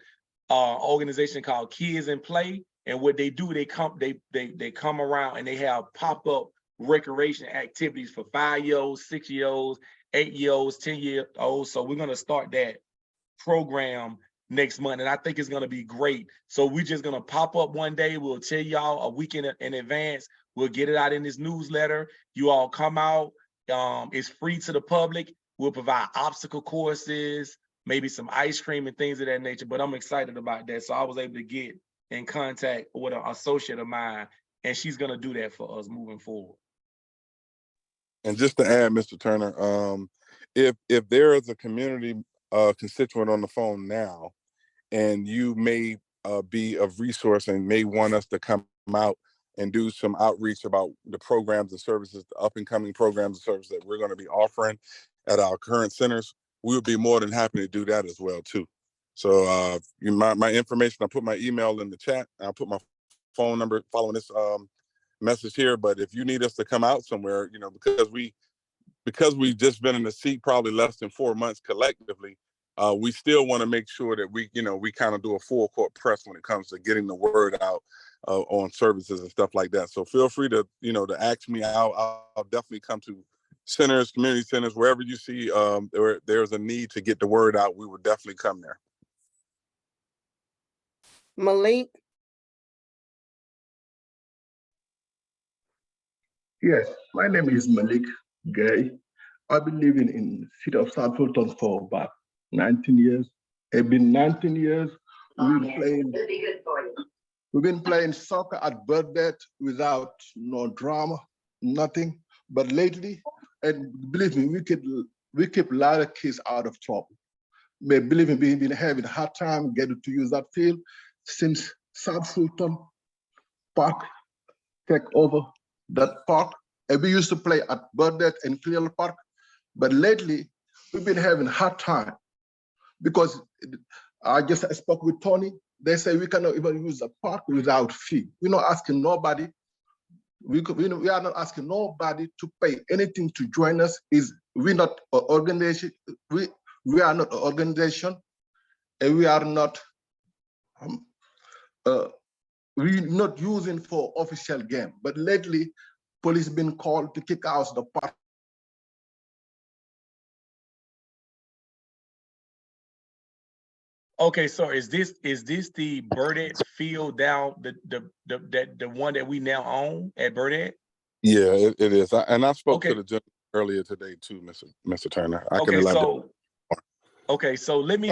an organization called Kids in Play, and what they do, they come around and they have pop-up recreation activities for 5-year-olds, 6-year-olds, 8-year-olds, 10-year-olds. So we're gonna start that program next month, and I think it's gonna be great. So we're just gonna pop up one day. We'll tell y'all a week in advance. We'll get it out in this newsletter. You all come out. It's free to the public. We'll provide obstacle courses, maybe some ice cream and things of that nature. But I'm excited about that. So I was able to get in contact with an associate of mine, and she's gonna do that for us moving forward. And just to add, Mr. Turner, if there is a community constituent on the phone now, and you may be of resource and may want us to come out and do some outreach about the programs and services, the up and coming programs and services that we're going to be offering, at our current centers, we would be more than happy to do that as well too. So my information, I put my email in the chat. I'll put my phone number following this message here. But if you need us to come out somewhere, because we've just been in the seat probably less than 4 months collectively, we still want to make sure that we kind of do a full court press when it comes to getting the word out on services and stuff like that. So feel free to ask me out. I'll definitely come to centers, community centers, wherever you see there's a need to get the word out, we will definitely come there. Malik, Yes, my name is Malik Gay. I've been living in the city of South Fulton for about 19 years. It's been 19 years. We've been playing soccer at Burdett without no drama, nothing. But lately, and believe me, we keep a lot of kids out of trouble. But believe me, we've been having a hard time getting to use that field since South Fulton Park take over that park. And we used to play at Burdett and Clear Park. But lately, we've been having a hard time because I just spoke with Tony. They say we cannot even use the park without fee. We're not asking nobody. We are not asking nobody to pay anything to join us. We're not an organization. We are not an organization, and we are not. We're not using for official game. But lately, police been called to kick out the park. Okay, so is this the Burdett field down the one that we now own at Burdett? Yeah, it is. And I spoke Okay. to the gentleman earlier today too, Mr. Turner. I can Okay, elaborate. so let me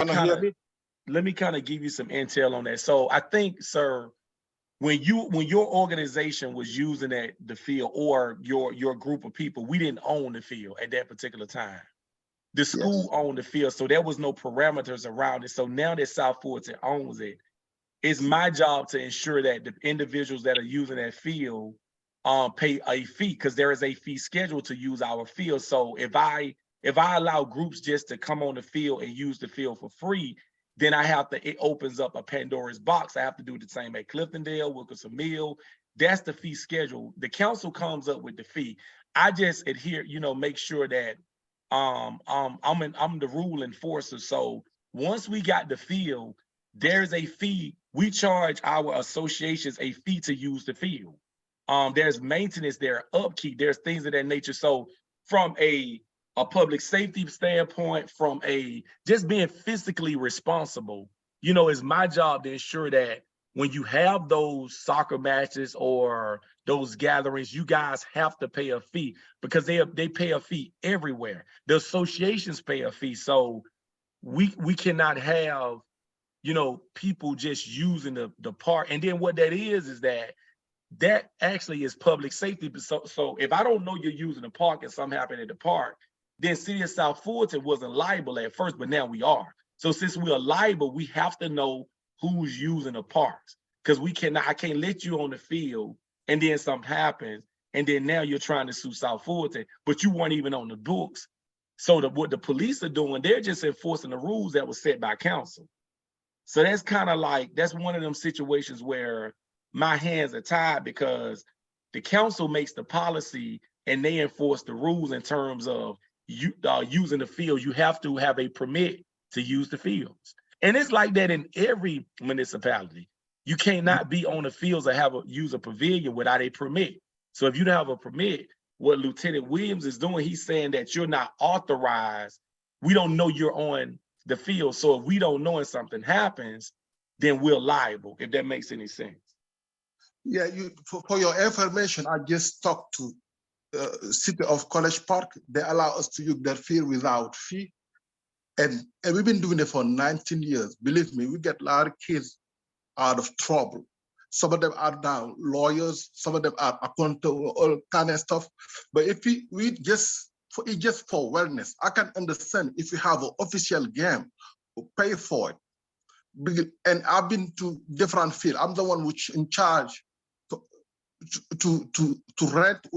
kind of give you some intel on that. So I think, sir, when your organization was using the field or your group of people, we didn't own the field at that particular time. The school owned the field, so there was no parameters around it. So now that South Fulton owns it, it's my job to ensure that the individuals that are using that field pay a fee, because there is a fee schedule to use our field. So if I allow groups just to come on the field and use the field for free, then it opens up a Pandora's box. I have to do the same at Cliftondale, Wilkerson Mill. That's the fee schedule. The council comes up with the fee. I just adhere, make sure that I'm the rule enforcer. So once we got the field, there's a fee. We charge our associations a fee to use the field. There's maintenance, there, upkeep, there's things of that nature. So from a public safety standpoint, from just being physically responsible, it's my job to ensure that when you have those soccer matches or those gatherings, you guys have to pay a fee, because they pay a fee everywhere. The associations pay a fee. So we cannot have, people just using the park. And then what that is that actually is public safety. So if I don't know you're using the park and something happened at the park, then City of South Fulton wasn't liable at first, but now we are. So since we are liable, we have to know who's using the parks, because I can't let you on the field and then something happens and then now you're trying to sue South Fulton, but you weren't even on the books. So what the police are doing, they're just enforcing the rules that were set by council. So that's kind of that's one of them situations where my hands are tied, because the council makes the policy and they enforce the rules in terms of using the field. You have to have a permit to use the fields. And it's like that in every municipality. You cannot be on the fields or use a pavilion without a permit. So if you don't have a permit, what Lieutenant Williams is doing, he's saying that you're not authorized. We don't know you're on the field. So if we don't know and something happens, then we're liable, if that makes any sense. Yeah, for your information, I just talked to City of College Park. They allow us to use their field without fee. And we've been doing it for 19 years. Believe me, we get a lot of kids out of trouble. Some of them are now lawyers, some of them are accountants, all kind of stuff. But if it's just for wellness, I can understand if you have an official game, we'll pay for it. And I've been to different fields. I'm the one which in charge to rent,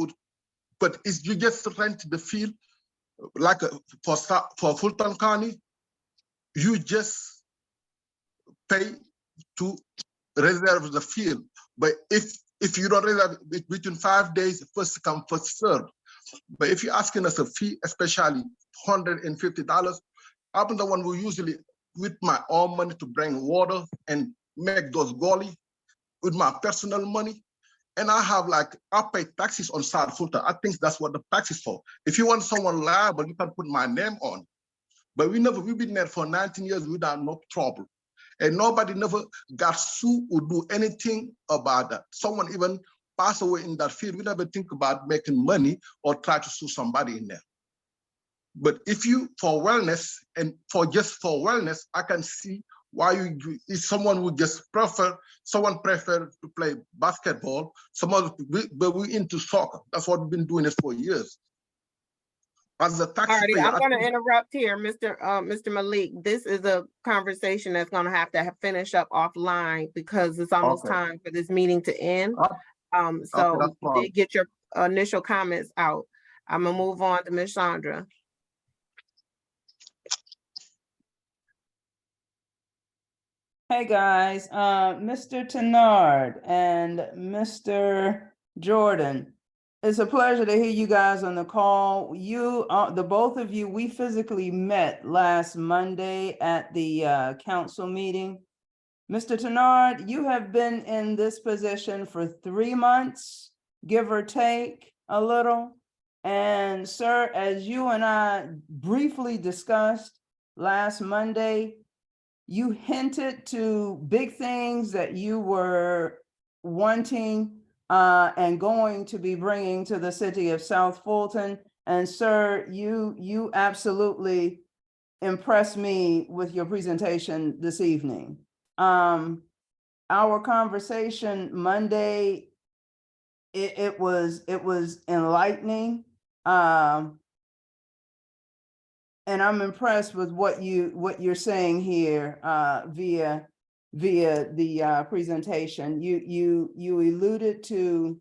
but it's you just rent the field like for Fulton County, you just pay to reserve the field. But if you don't reserve it between 5 days, first come, first serve. But if you're asking us a fee, especially $150, I'm the one who usually with my own money to bring water and make those gully with my personal money. And I have I pay taxes on South Fulton. I think that's what the tax is for. If you want someone liable, you can put my name on. But we've been there for 19 years without no trouble. And nobody never got sued or do anything about that. Someone even passed away in that field. We never think about making money or try to sue somebody in there. But if you, for wellness, and for wellness, I can see why if someone would just someone prefer to play basketball, but we into soccer. That's what we've been doing this for years. As a taxpayer, I'm going to interrupt here, Mr. Malik. This is a conversation that's going to have finish up offline because it's almost time for this meeting to end. So you did get your initial comments out. I'm gonna move on to Ms. Chandra. Hey guys, Mr. Tenard and Mr. Jordan, it's a pleasure to hear you guys on the call. The both of you, we physically met last Monday at the council meeting. Mr. Tenard, you have been in this position for 3 months, give or take a little. And sir, as you and I briefly discussed last Monday, you hinted to big things that you were wanting and going to be bringing to the city of South Fulton. And sir, you absolutely impressed me with your presentation this evening. Our conversation Monday, it was enlightening. And I'm impressed with what you're saying here via the presentation. You alluded to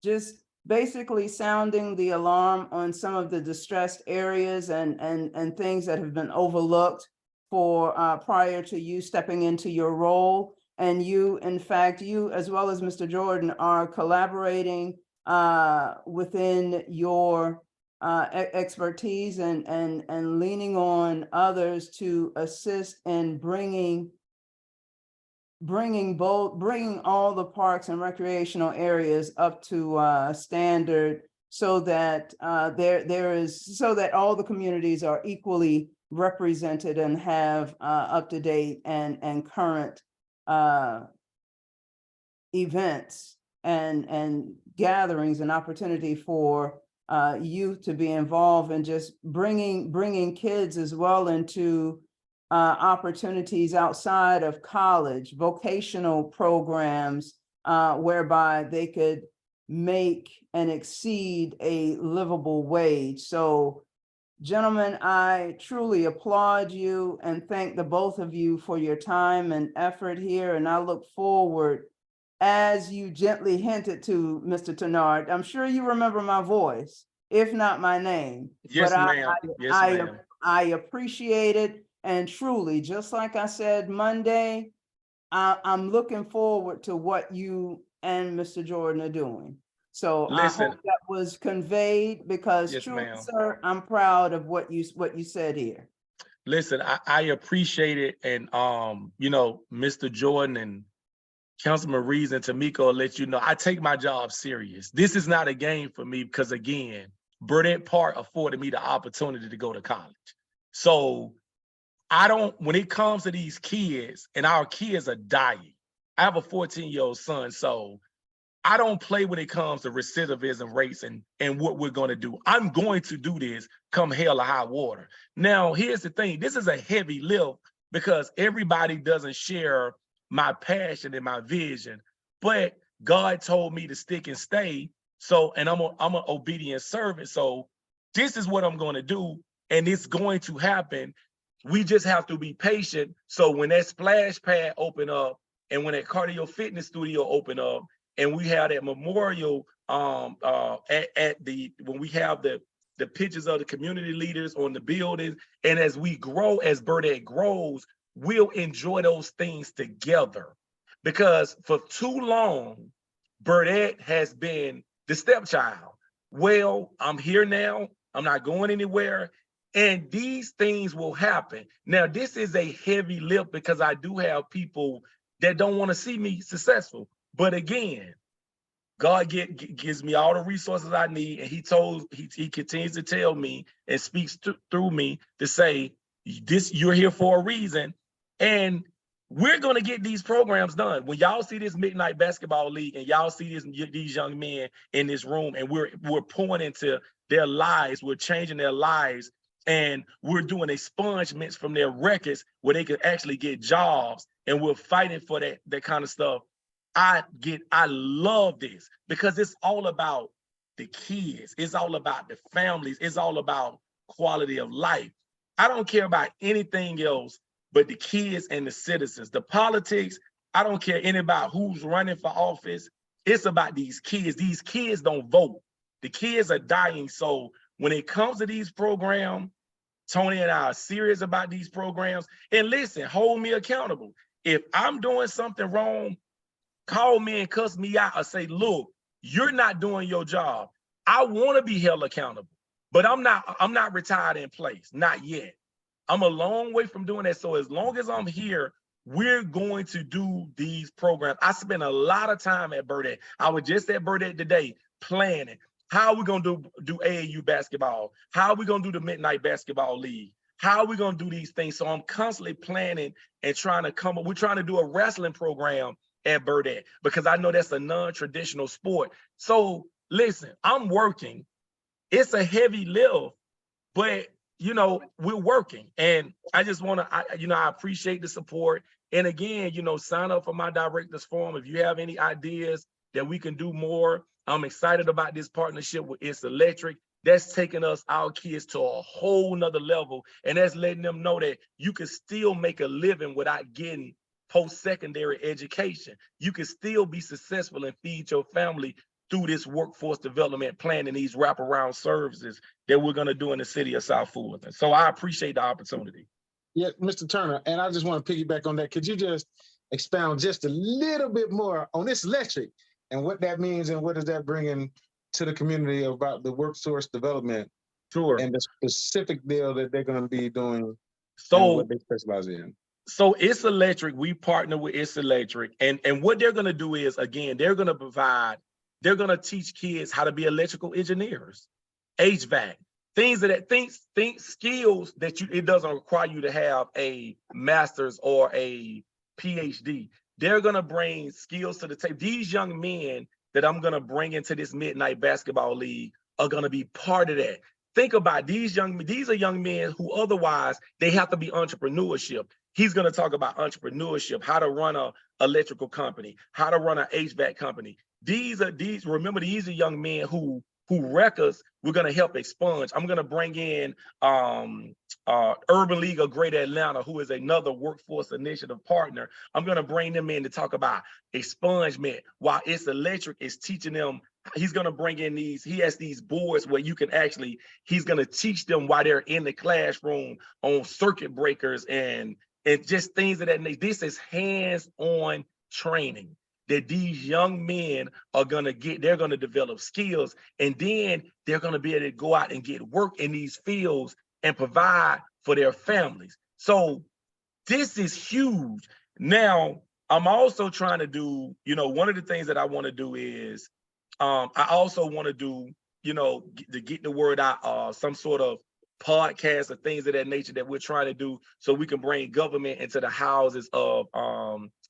just basically sounding the alarm on some of the distressed areas and things that have been overlooked for prior to you stepping into your role. And you, in fact, you as well as Mr. Jordan are collaborating within your expertise and leaning on others to assist in bringing all the parks and recreational areas up to standard, so that so that all the communities are equally represented and have up to date and current events and gatherings and opportunity for youth to be involved in just bringing kids as well into opportunities outside of college, vocational programs, whereby they could make and exceed a livable wage. So, gentlemen, I truly applaud you and thank the both of you for your time and effort here. And I look forward, as you gently hinted to, Mr. Tenard, I'm sure you remember my voice, if not my name. Yes, ma'am. Yes, ma'am. I appreciate it. And truly, just like I said Monday, I'm looking forward to what you and Mr. Jordan are doing. So Listen, I hope that was conveyed, because yes, truly, ma'am, sir, I'm proud of what you said here. Listen, I appreciate it. And you know, Mr. Jordan and Councilman Reeves and Tamika will let you know I take my job serious. This is not a game for me because, again, Burdette Park afforded me the opportunity to go to college. So I don't, when it comes to these kids, and our kids are dying. I have a 14-year-old son, so I don't play when it comes to recidivism rates and what we're going to do. I'm going to do this come hell or high water. Now, here's the thing. This is a heavy lift because everybody doesn't share my passion and my vision, but God told me to stick and stay. So, and I'm an obedient servant. So this is what I'm going to do, and it's going to happen. We just have to be patient. So when that splash pad open up and when that cardio fitness studio open up, and we have that memorial when we have the the pictures of the community leaders on the buildings. And as we grow, as Burdette grows, we'll enjoy those things together. Because for too long, Burdette has been the stepchild. Well, I'm here now. I'm not going anywhere. And these things will happen. Now, this is a heavy lift because I do have people that don't want to see me successful. But again, God gives me all the resources I need, and he continues to tell me and speaks through me to say, this, you're here for a reason, and we're gonna get these programs done. When y'all see this Midnight Basketball League and y'all see these young men in this room, and we're pouring into their lives, we're changing their lives, and we're doing expungements from their records where they can actually get jobs, and we're fighting for that kind of stuff. I love this because it's all about the kids. It's all about the families. It's all about quality of life. I don't care about anything else but the kids and the citizens. The politics, I don't care any about who's running for office. It's about these kids. These kids don't vote. The kids are dying. So when it comes to these programs, Tony and I are serious about these programs. And listen, hold me accountable. If I'm doing something wrong, call me and cuss me out or say, look, you're not doing your job. I want to be held accountable, but I'm not retired in place, not yet. I'm a long way from doing that. So as long as I'm here, we're going to do these programs. I spend a lot of time at Burdette. I was just at Burdette today planning. How are we going to do AAU basketball? How are we going to do the Midnight Basketball League? How are we going to do these things? So I'm constantly planning and trying to come up. We're trying to do a wrestling program at Burdette because I know that's a non-traditional sport. So listen, I'm working. It's a heavy lift, but you know, we're working. And I just want to, I appreciate the support. And again, sign up for my director's forum. If you have any ideas that we can do more, I'm excited about this partnership with It's Electric. That's taking our kids to a whole nother level. And that's letting them know that you can still make a living without getting post-secondary education. You can still be successful and feed your family through this workforce development plan and these wraparound services that we're going to do in the city of South Fulton. So I appreciate the opportunity. Yeah, Mr. Turner, and I just want to piggyback on that. Could you just expound just a little bit more on this electric and what that means and what does that bring in to the community about the workforce development? Sure. And the specific deal that they're going to be doing, so what they specialize in. So It's Electric, we partner with It's Electric, and what they're going to do is, again, they're going to teach kids how to be electrical engineers, HVAC, skills that it doesn't require you to have a master's or a PhD. They're going to bring skills to the table. These young men that I'm going to bring into this Midnight Basketball League are going to be part of that. Think about these are young men who otherwise they have to be entrepreneurship. He's going to talk about entrepreneurship, how to run a electrical company, how to run an HVAC company. Remember, these are young men who records we're going to help expunge. I'm going to bring in Urban League of Greater Atlanta, who is another workforce initiative partner. I'm going to bring them in to talk about expungement while It's Electric is teaching them. He's going to bring in he has these boards where he's going to teach them while they're in the classroom on circuit breakers and just things of that nature. This is hands-on training that these young men are going to get. They're going to develop skills, and then they're going to be able to go out and get work in these fields and provide for their families. So this is huge. Now, I'm also trying to do, one of the things that I want to do is, I also want to do, to get the word out, some sort of podcast or things of that nature that we're trying to do so we can bring government into the houses of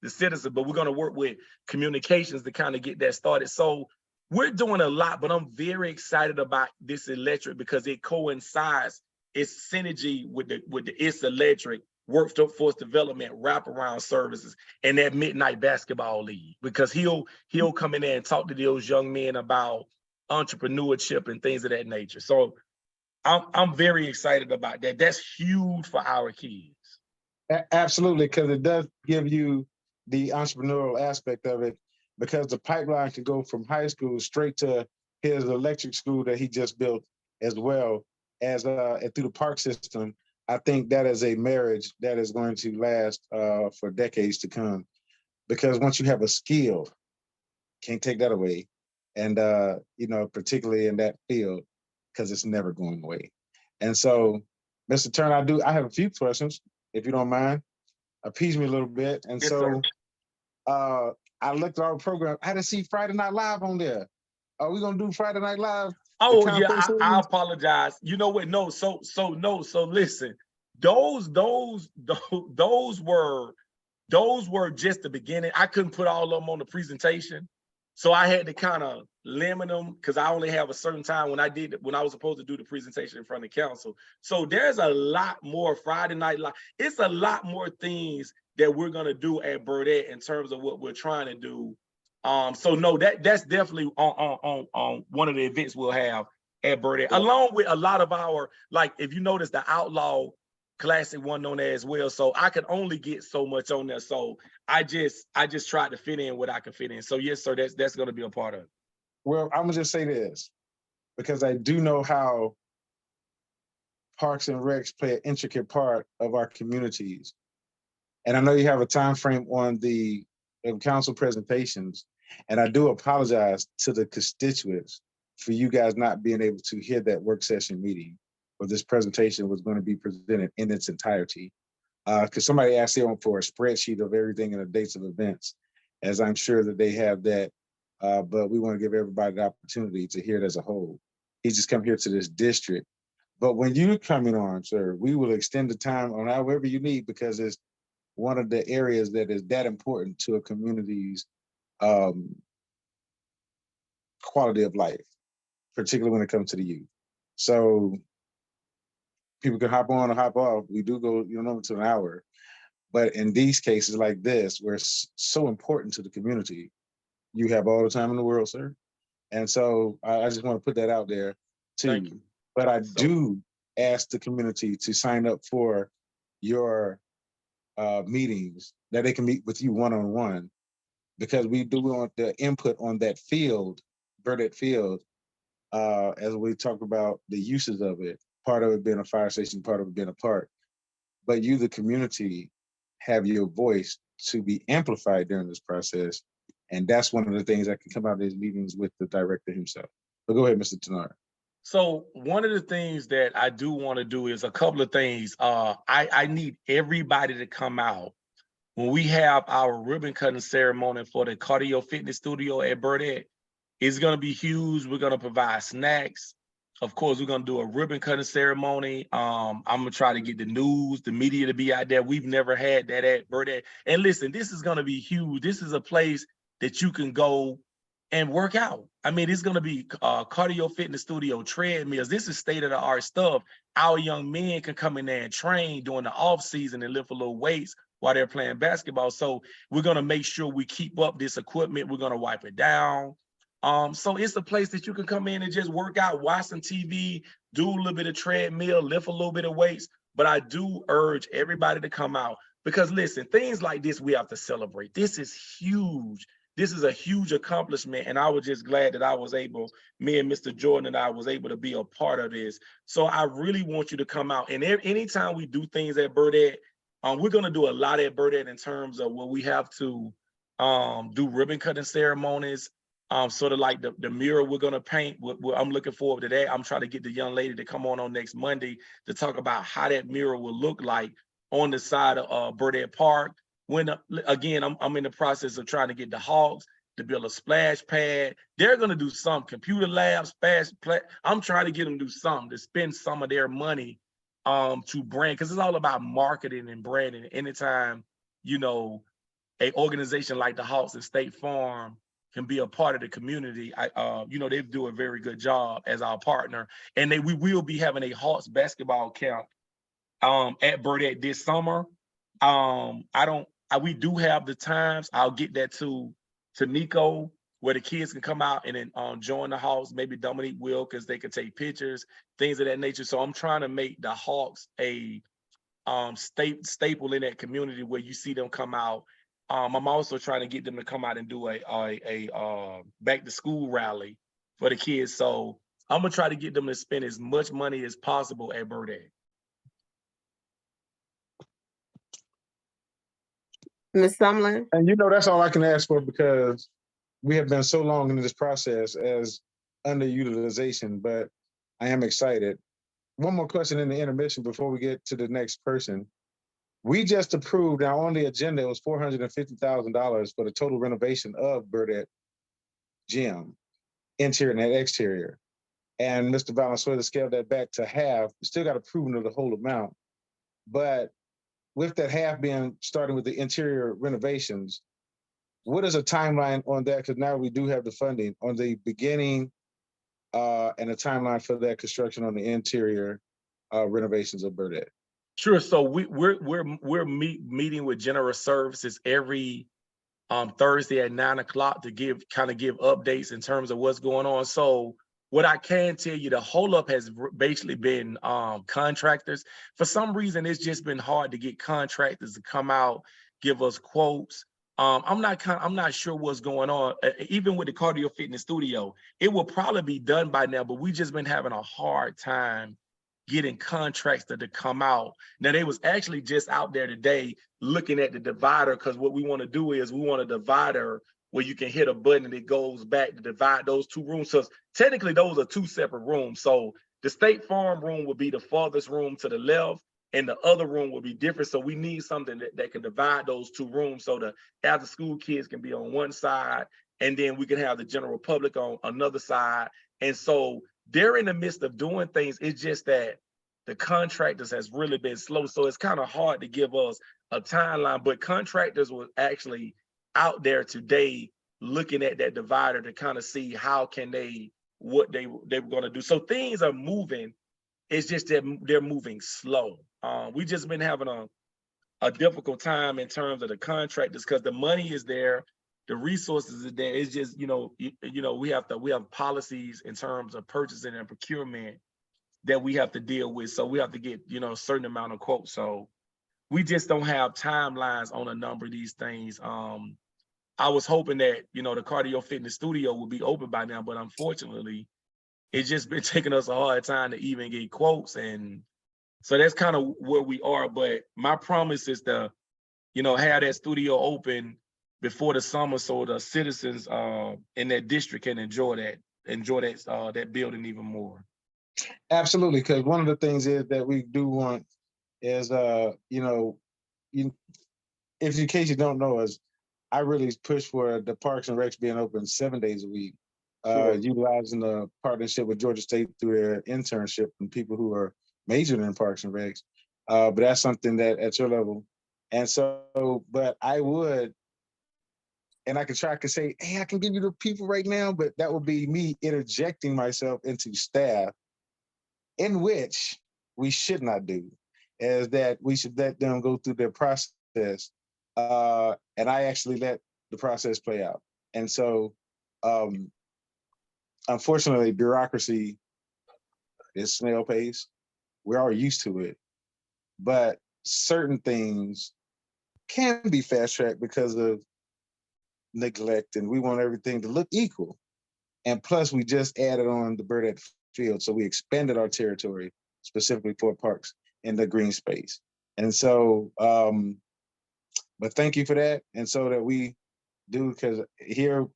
the citizens, but we're going to work with communications to kind of get that started. So we're doing a lot, but I'm very excited about this electric because it coincides, it's synergy with the It's Electric workforce development wraparound services and that Midnight Basketball League, because he'll come in there and talk to those young men about entrepreneurship and things of that nature. So I'm very excited about that. That's huge for our kids. Absolutely, because it does give you the entrepreneurial aspect of it, because the pipeline can go from high school straight to his electric school that he just built as well as through the park system. I think that is a marriage that is going to last for decades to come. Because once you have a skill, can't take that away. And particularly in that field, because it's never going away. And so, Mr. Turner, I have a few questions, if you don't mind. Appease me a little bit. And Yes, so sir. I looked at our program. I didn't see Friday Night Live on there. Are we gonna do Friday Night Live? Oh yeah, I apologize. You know what? No, so listen, those were just the beginning. I couldn't put all of them on the presentation. So I had to kind of limit them because I only have a certain time when I was supposed to do the presentation in front of council. So there's a lot more Friday Night Live. It's a lot more things that we're gonna do at Burdette in terms of what we're trying to do. So no, that's definitely on one of the events we'll have at Burdette, along with a lot of our, like if you notice the Outlaw Classic one on there as well. So I could only get so much on there. So I just tried to fit in what I can fit in. So yes, sir, that's gonna be a part of it. Well, I'm gonna just say this, because I do know how Parks and Recs play an intricate part of our communities. And I know you have a time frame on the council presentations, and I do apologize to the constituents for you guys not being able to hear that work session meeting where this presentation was going to be presented in its entirety. Because somebody asked them for a spreadsheet of everything and the dates of events, as I'm sure that they have that, but we want to give everybody the opportunity to hear it as a whole. He just come here to this district. But when you're coming on, sir, we will extend the time on however you need, because it's one of the areas that is that important to a community's quality of life, particularly when it comes to the youth. So people can hop on or hop off. We do go, over to an hour. But in these cases like this, where it's so important to the community, you have all the time in the world, sir. And so I just want to put that out there too. Thank you. But I do ask the community to sign up for your meetings that they can meet with you one-on-one, because we do want the input on that field, Burdette Field, as we talk about the uses of it, part of it being a fire station, part of it being a park. But you, the community, have your voice to be amplified during this process. And that's one of the things that can come out of these meetings with the director himself. But go ahead, Mr. Tenard. So one of the things that I do want to do is a couple of things. I need everybody to come out when we have our ribbon cutting ceremony for the cardio fitness studio at Burdette. It's going to be huge. We're going to provide snacks. Of course, we're going to do a ribbon cutting ceremony. I'm going to try to get the news, the media to be out there. We've never had that at Burdette. And listen, this is going to be huge. This is a place that you can go and work out. I mean, it's going to be cardio fitness studio, treadmills. This is state-of-the-art stuff. Our young men can come in there and train during the off season and lift a little weights while they're playing basketball. So we're going to make sure we keep up this equipment. We're going to wipe it down. So it's a place that you can come in and just work out, watch some TV, do a little bit of treadmill, lift a little bit of weights. But I do urge everybody to come out, because listen, things like this, we have to celebrate. This is huge. This is a huge accomplishment. And I was just glad that I was able, me and Mr. Jordan and I was able to be a part of this. So I really want you to come out. And anytime we do things at Burdette, we're going to do a lot at Burdette in terms of where we have to do ribbon cutting ceremonies. Sort of like the mural we're gonna paint. I'm looking forward to that. I'm trying to get the young lady to come on next Monday to talk about how that mural will look like on the side of Burdette Park. When again, I'm in the process of trying to get the Hawks to build a splash pad. They're gonna do some computer labs, I'm trying to get them to do something to spend some of their money to brand, because it's all about marketing and branding. Anytime a organization like the Hawks and State Farm can be a part of the community, they do a very good job as our partner. And we will be having a Hawks basketball camp at Burdette this summer. We do have the times. I'll get that to Nico, where the kids can come out and then join the Hawks. Maybe Dominique will, because they can take pictures, things of that nature. So I'm trying to make the Hawks a staple in that community where you see them come out. I'm also trying to get them to come out and do a back to school rally for the kids. So I'm gonna try to get them to spend as much money as possible at Burdette. Ms. Sumlin? And that's all I can ask for, because we have been so long in this process as underutilization, but I am excited. One more question in the intermission before we get to the next person. We just approved, now on the agenda, it was $450,000 for the total renovation of Burdette Gym, interior and exterior. And Mr. Valenzuela scaled that back to half. Still got approval of the whole amount. But with that half being starting with the interior renovations, what is a timeline on that? Because now we do have the funding on the beginning and a timeline for that construction on the interior renovations of Burdette. Sure. So we're meeting with General Services every Thursday at 9 o'clock to give updates in terms of what's going on. So what I can tell you, the holdup has basically been contractors. For some reason, it's just been hard to get contractors to come out, give us quotes. I'm not sure what's going on. Even with the cardio fitness studio, it will probably be done by now, but we just been having a hard time getting contractors to come out. Now, they was actually just out there today looking at the divider, because what we want to do is we want a divider where you can hit a button and it goes back to divide those two rooms. So technically those are two separate rooms. So the State Farm room would be the farthest room to the left, and the other room will be different. So we need something that can divide those two rooms so the after school kids can be on one side, and then we can have the general public on another side. And so they're in the midst of doing things. It's just that the contractors has really been slow. So it's kind of hard to give us a timeline, but contractors were actually out there today looking at that divider to kind of see what they were going to do. So things are moving. It's just that they're moving slow. We just been having a difficult time in terms of the contractors, because the money is there, the resources are there. It's just, we have policies in terms of purchasing and procurement that we have to deal with. So we have to get, a certain amount of quotes. So we just don't have timelines on a number of these things. I was hoping that, the cardio fitness studio would be open by now, but unfortunately, it's just been taking us a hard time to even get quotes. And so that's kind of where we are. But my promise is to, have that studio open before the summer so the citizens in that district can enjoy that building even more. Absolutely, because one of the things is that we do want is, if in case you don't know us, I really push for the Parks and Recs being open 7 days a week, utilizing the partnership with Georgia State through their internship and people who are majoring in Parks and Recs. But that's something that at your level. And so, but I would, and I could say, hey, I can give you the people right now, but that would be me interjecting myself into staff, in which we should not do, is that we should let them go through their process. And I actually let the process play out. And so, unfortunately, bureaucracy is snail pace. We're all used to it. But certain things can be fast tracked because of neglect, and we want everything to look equal. And plus, we just added on the Burdette Field. So we expanded our territory specifically for parks in the green space. And so, but thank you for that. And so that we do, because here,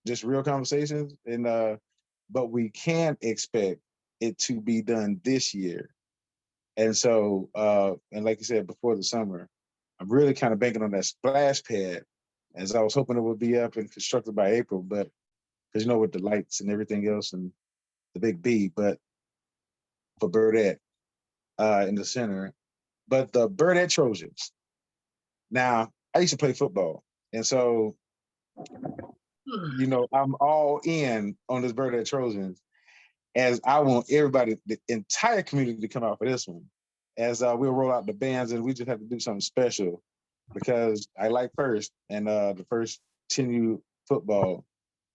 just real conversations, and but we can expect it to be done this year. And so, and like you said, before the summer, I'm really kind of banking on that splash pad, as I was hoping it would be up and constructed by April, but because with the lights and everything else and the big B, but for Burdette in the center. But the Burdette Trojans. Now, I used to play football. And so, I'm all in on this Burdette Trojans, as I want everybody, the entire community, to come out for this one, as we'll roll out the bands, and we just have to do something special, because I like first, and the first 10U football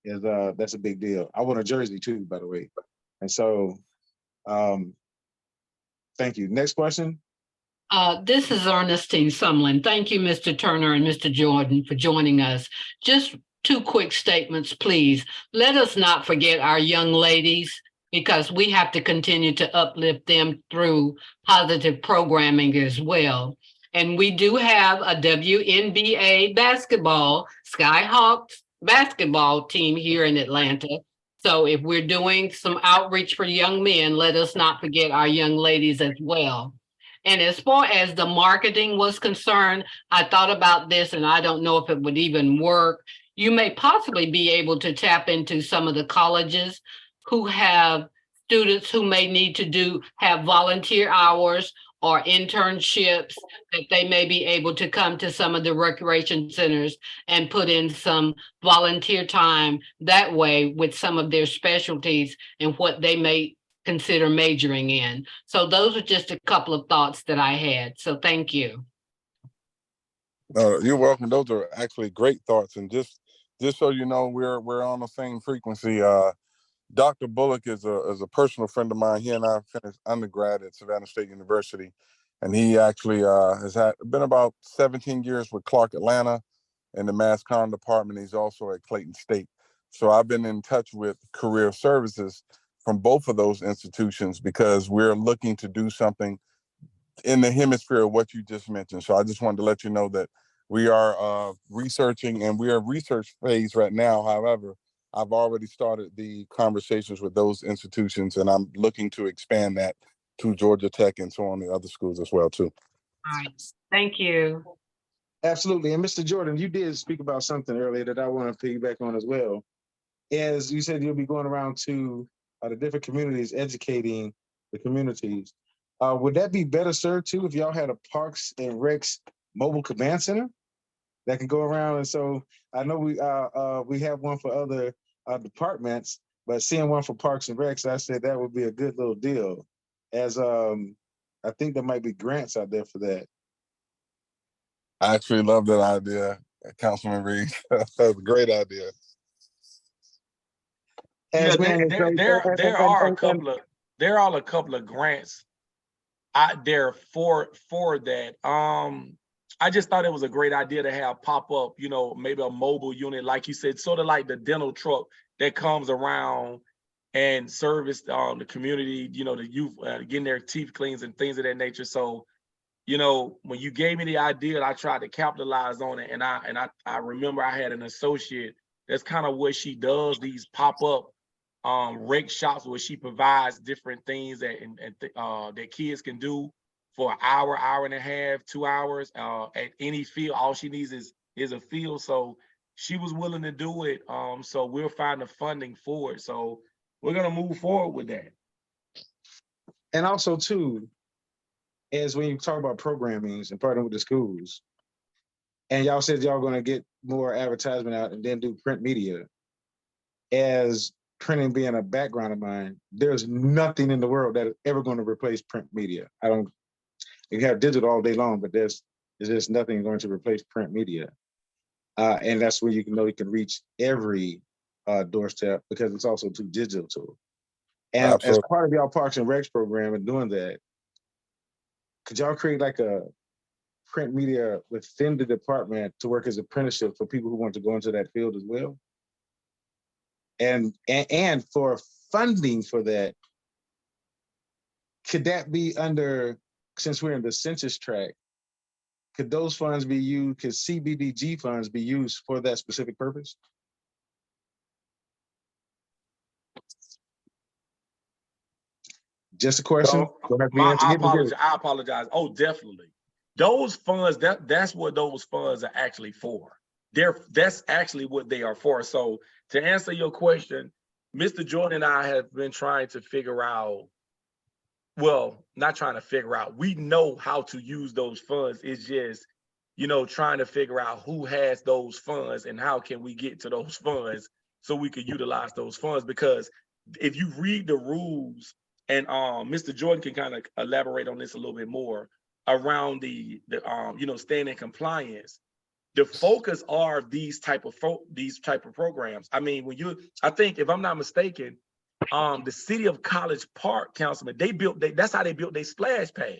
is that's a big deal. I want a jersey too, by the way. And so, thank you. Next question. This is Ernestine Sumlin. Thank you, Mr. Turner and Mr. Jordan, for joining us. Just 2 quick statements, please. Let us not forget our young ladies. because we have to continue to uplift them through positive programming as well. And we do have a WNBA basketball, Skyhawks basketball team here in Atlanta. So if we're doing some outreach for young men, let us not forget our young ladies as well. And as far as the marketing was concerned, I thought about this and I don't know if it would even work. You may possibly be able to tap into some of the colleges who have students who may need to have volunteer hours or internships, that they may be able to come to some of the recreation centers and put in some volunteer time that way with some of their specialties and what they may consider majoring in. So those are just a couple of thoughts that I had. So thank you. You're welcome. Those are actually great thoughts. And just so you know, we're on the same frequency. Dr. Bullock is a personal friend of mine. He and I finished undergrad at Savannah State University, and he actually has been about 17 years with Clark Atlanta in the Mass Comm department. He's also at Clayton State. So I've been in touch with career services from both of those institutions because we're looking to do something in the hemisphere of what you just mentioned. So I just wanted to let you know that we are researching, and we are research phase right now. However, I've already started the conversations with those institutions, and I'm looking to expand that to Georgia Tech and so on the other schools as well too. All right. Thank you. Absolutely. And Mr. Jordan, you did speak about something earlier that I want to piggyback on as well. As you said, you'll be going around to the different communities, educating the communities. Would that be better served too if y'all had a Parks and Recs mobile command center that can go around? And so I know we have one for other departments, but seeing one for Parks and Recs, I said that would be a good little deal. As I think there might be grants out there for that. I actually love that idea, Councilman Reed. That's a great idea. Yeah, there are a couple of grants out there for that. I just thought it was a great idea to have pop up, maybe a mobile unit, like you said, sort of like the dental truck that comes around and service the community, the youth getting their teeth cleans and things of that nature. So, when you gave me the idea, I tried to capitalize on it, and I remember I had an associate. That's kind of what she does, these pop up rec shops where she provides different things that kids can do for an hour, hour and a half, 2 hours at any field. All she needs is a field. So she was willing to do it. So we'll find the funding for it. So we're gonna move forward with that. And also too, is when you talk about programming and partnering with the schools, and y'all said y'all gonna get more advertisement out and then do print media. As printing being a background of mine, there's nothing in the world that is ever going to replace print media. You have digital all day long, but there's just nothing going to replace print media. And that's where you can reach every doorstep, because it's also too digital to. And Absolutely. as part of y'all Parks and Recs program and doing that, could y'all create like a print media within the department to work as apprenticeship for people who want to go into that field as well? And for funding for that, could that be under, since we're in the census tract, could those funds be used, could CBDG funds be used for that specific purpose? Just a question. I apologize. Oh, definitely. Those funds, that's what those funds are actually for. That's actually what they are for. So to answer your question, Mr. Jordan and I have been trying to figure out, well, not trying to figure out, we know how to use those funds. It's just, trying to figure out who has those funds and how can we get to those funds so we can utilize those funds. Because if you read the rules, and Mr. Jordan can kind of elaborate on this a little bit more around the staying in compliance. The focus are these type of programs. I mean, I think if I'm not mistaken, the city of College Park, Councilman, that's how they built their splash pad.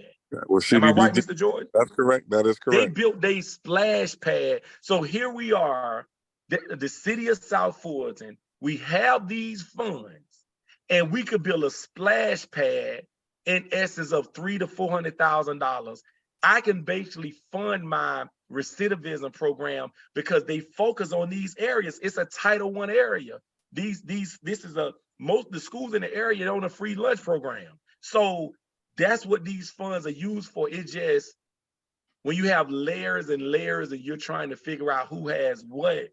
Well, am I right, Mr. Jordan? That's correct. That is correct. They built their splash pad. So here we are, the city of South Fulton. We have these funds, and we could build a splash pad in essence of $300,000 to $400,000. I can basically fund my recidivism program because they focus on these areas. It's a Title I area. This is most of the schools in the area don't have a free lunch program. So that's what these funds are used for. It's just when you have layers and layers and you're trying to figure out who has what,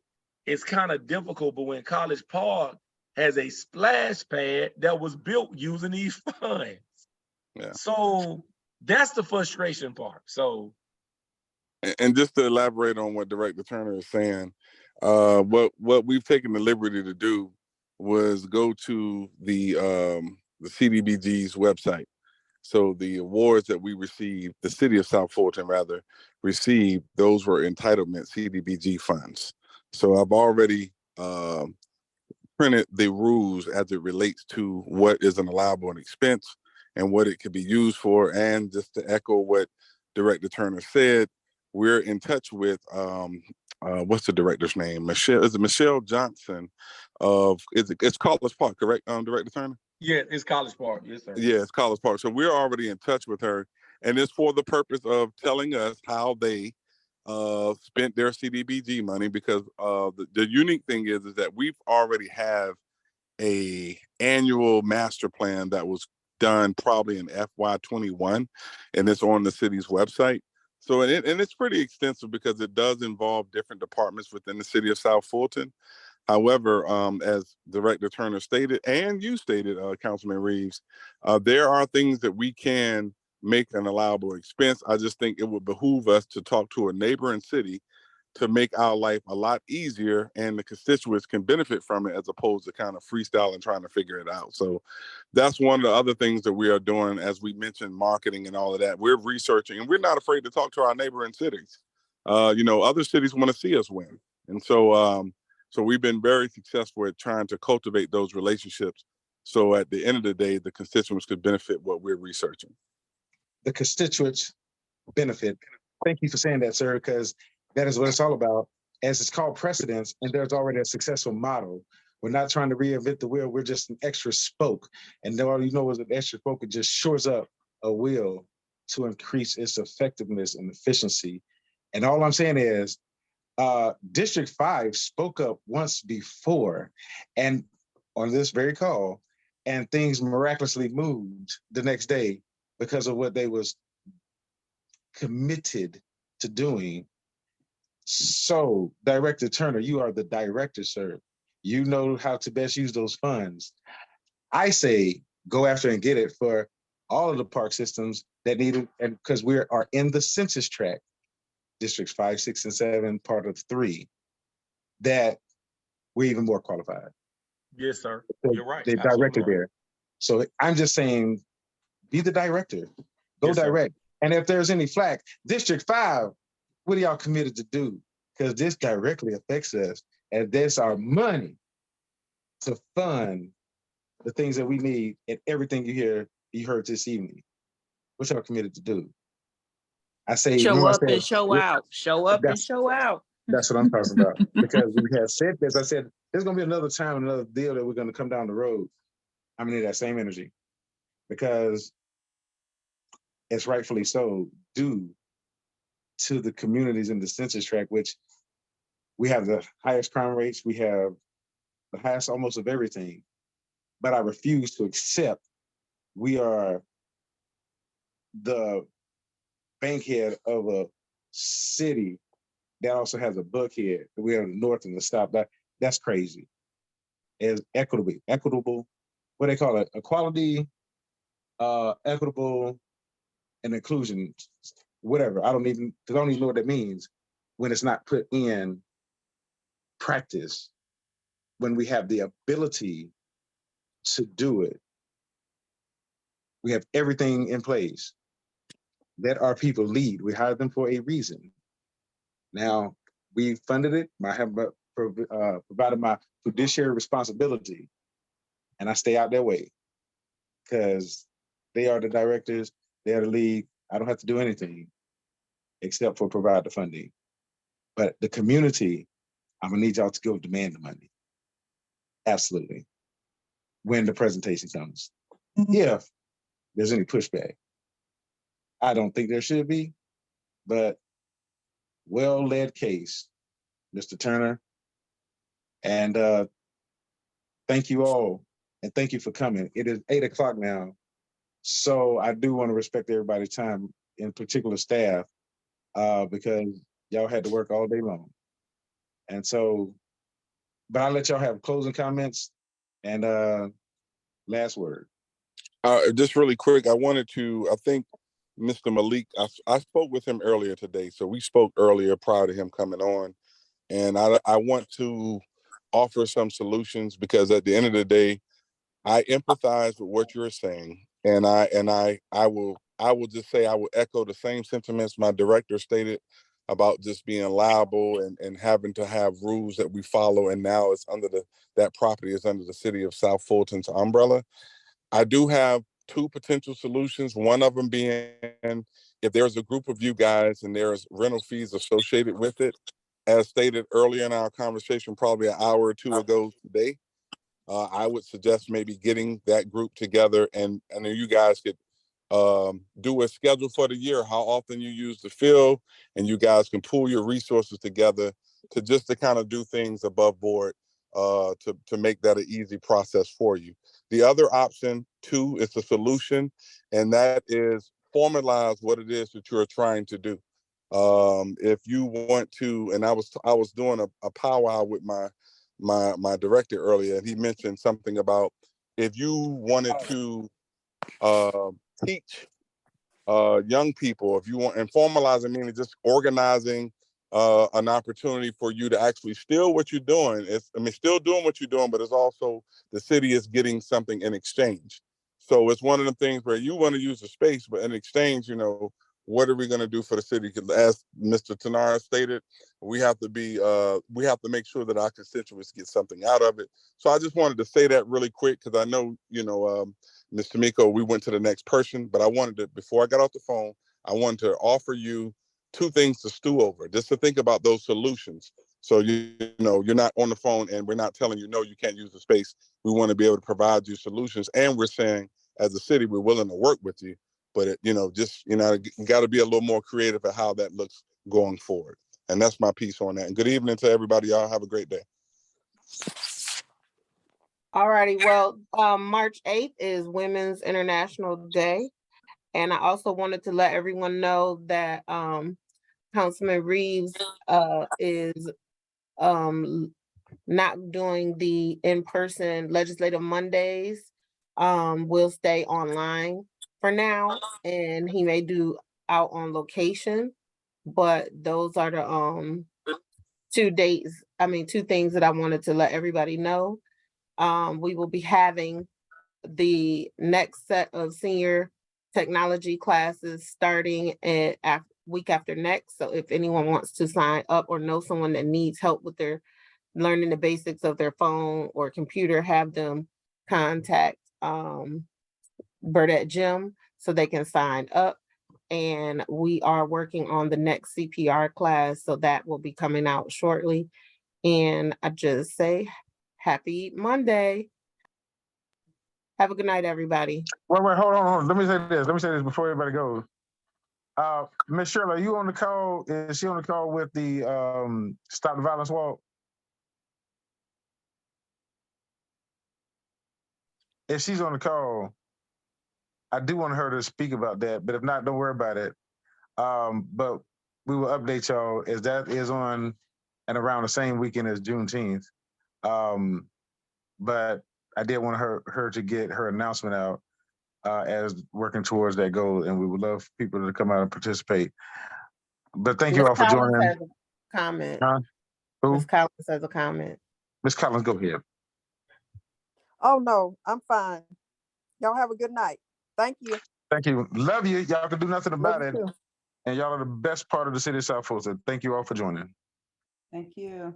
it's kind of difficult. But when College Park has a splash pad that was built using these funds. Yeah. So that's the frustration part. So, and just to elaborate on what Director Turner is saying, what we've taken the liberty to do was go to the CDBG's website. So the awards that we received, the city of South Fulton rather received, those were entitlement CDBG funds. So I've already printed the rules as it relates to what is an allowable expense and what it could be used for. And just to echo what Director Turner said, we're in touch with what's the director's name? Michelle Johnson of it's College Park, correct? Director Turner? yeah, it's College Park. Yes, sir. Yeah, it's College Park. So we're already in touch with her, and it's for the purpose of telling us how they spent their CDBG money, because the unique thing is that we've already have a annual master plan that was done probably in FY21, and it's on the city's website. So and it's pretty extensive because it does involve different departments within the city of South Fulton. However, as Director Turner stated, and you stated, Councilman Reeves, there are things that we can make an allowable expense. I just think it would behoove us to talk to a neighboring city to make our life a lot easier, and the constituents can benefit from it as opposed to kind of freestyling trying to figure it out. So that's one of the other things that we are doing, as we mentioned, marketing and all of that. We're researching, and we're not afraid to talk to our neighboring cities. Other cities want to see us win. And so we've been very successful at trying to cultivate those relationships. So at the end of the day, the constituents could benefit what we're researching. The constituents benefit. Thank you for saying that, sir, because that is what it's all about. As it's called precedence, and there's already a successful model. We're not trying to reinvent the wheel. We're just an extra spoke. And all you know is an extra spoke, it just shores up a wheel to increase its effectiveness and efficiency. And all I'm saying is, District 5 spoke up once before and on this very call, and things miraculously moved the next day because of what they was committed to doing. So, Director Turner, you are the director, sir. You know how to best use those funds. I say go after and get it for all of the park systems that need it, and because we are in the census tract, districts 5, 6, and 7, part of 3, that we're even more qualified. Yes, sir. You're right. The Absolutely director right. there. So I'm just saying, be the director. Go Yes, sir. direct. And if there's any flack, District 5, what are y'all committed to do? Because this directly affects us, and that's our money to fund the things that we need and everything you heard this evening. What y'all committed to do? I say, Show remember I up said, and show out. Show up and show out. that's what I'm talking about. Because we have said this, I said, there's gonna be another time, another deal that we're gonna come down the road. I'm gonna need that same energy, because it's rightfully so due to the communities in the census tract, which we have the highest crime rates, we have the highest almost of everything. But I refuse to accept we are the bankhead of a city that also has a buckhead. We are in the north and the south. That's crazy. As equitable, what they call it, equality, equitable, and inclusion, whatever. I don't even know what that means when it's not put in practice, when we have the ability to do it. We have everything in place. Let our people lead. We hired them for a reason. Now, we funded it. I have provided my fiduciary responsibility, and I stay out their way because they are the directors, they are the lead. I don't have to do anything except for provide the funding. But the community, I'm gonna need y'all to go demand the money. Absolutely. when the presentation comes. If there's any pushback. I don't think there should be, but well-led case, Mr. Turner. And thank you all. And thank you for coming. It is 8 o'clock now. So I do want to respect everybody's time, in particular staff, because y'all had to work all day long. And so, but I'll let y'all have closing comments and last word. Just really quick, I think Mr. Malik, I spoke with him earlier today. So we spoke earlier prior to him coming on. And I want to offer some solutions because at the end of the day, I empathize with what you're saying. And I will just say I will echo the same sentiments my director stated about just being liable and having to have rules that we follow. And now it's that property is under the city of South Fulton's umbrella. I do have 2 potential solutions. One of them being if there's a group of you guys and there's rental fees associated with it, as stated earlier in our conversation, probably an hour or 2 ago today, I would suggest maybe getting that group together and then you guys could do a schedule for the year, how often you use the field, and you guys can pool your resources together to kind of do things above board to make that an easy process for you. The other option, too, is a solution, and that is formalize what it is that you're trying to do. If you want to, and I was doing a powwow with my director earlier, and he mentioned something about if you wanted to teach young people, if you want, and formalizing meaning just organizing an opportunity for you to actually still what you're doing. Still doing what you're doing, but it's also the city is getting something in exchange. So it's one of the things where you want to use the space, but in exchange, what are we going to do for the city? Because as Mr. Tanara stated, we have to make sure that our constituents get something out of it. So I just wanted to say that really quick because I know, Mr. Miko, we went to the next person, but I wanted to, before I got off the phone, I wanted to offer you 2 things to stew over, just to think about those solutions. So, you're not on the phone and we're not telling you, no, you can't use the space. We want to be able to provide you solutions. And we're saying, as a city, we're willing to work with you. But, you got to be a little more creative at how that looks going forward. And that's my piece on that. And good evening to everybody. Y'all have a great day. All righty. Well, March 8th is Women's International Day. And I also wanted to let everyone know that Councilman Reeves is not doing the in-person legislative Mondays. Will stay online for now, and he may do out on location. But those are the 2 things that I wanted to let everybody know. We will be having the next set of senior technology classes starting at week after next. So if anyone wants to sign up or know someone that needs help with their learning the basics of their phone or computer, have them contact Burdette Gym so they can sign up. And we are working on the next CPR class, so that will be coming out shortly. And I just say happy Monday. Have a good night, everybody. Wait, hold on. Let me say this before everybody goes. Miss Shirley, are you on the call? Is she on the call with the Stop the Violence Walk? If she's on the call, I do want her to speak about that, but if not, don't worry about it. But we will update y'all as that is on and around the same weekend as Juneteenth. But I did want her to get her announcement out as working towards that goal, and we would love people to come out and participate. But thank you all for joining. Has a comment. Ms. Collins has a comment. Ms. Collins, go ahead. Oh no, I'm fine. Y'all have a good night. Thank you. Thank you. Love you. Y'all can do nothing about it. Too. And y'all are the best part of the city of South Fulton. Thank you all for joining. Thank you.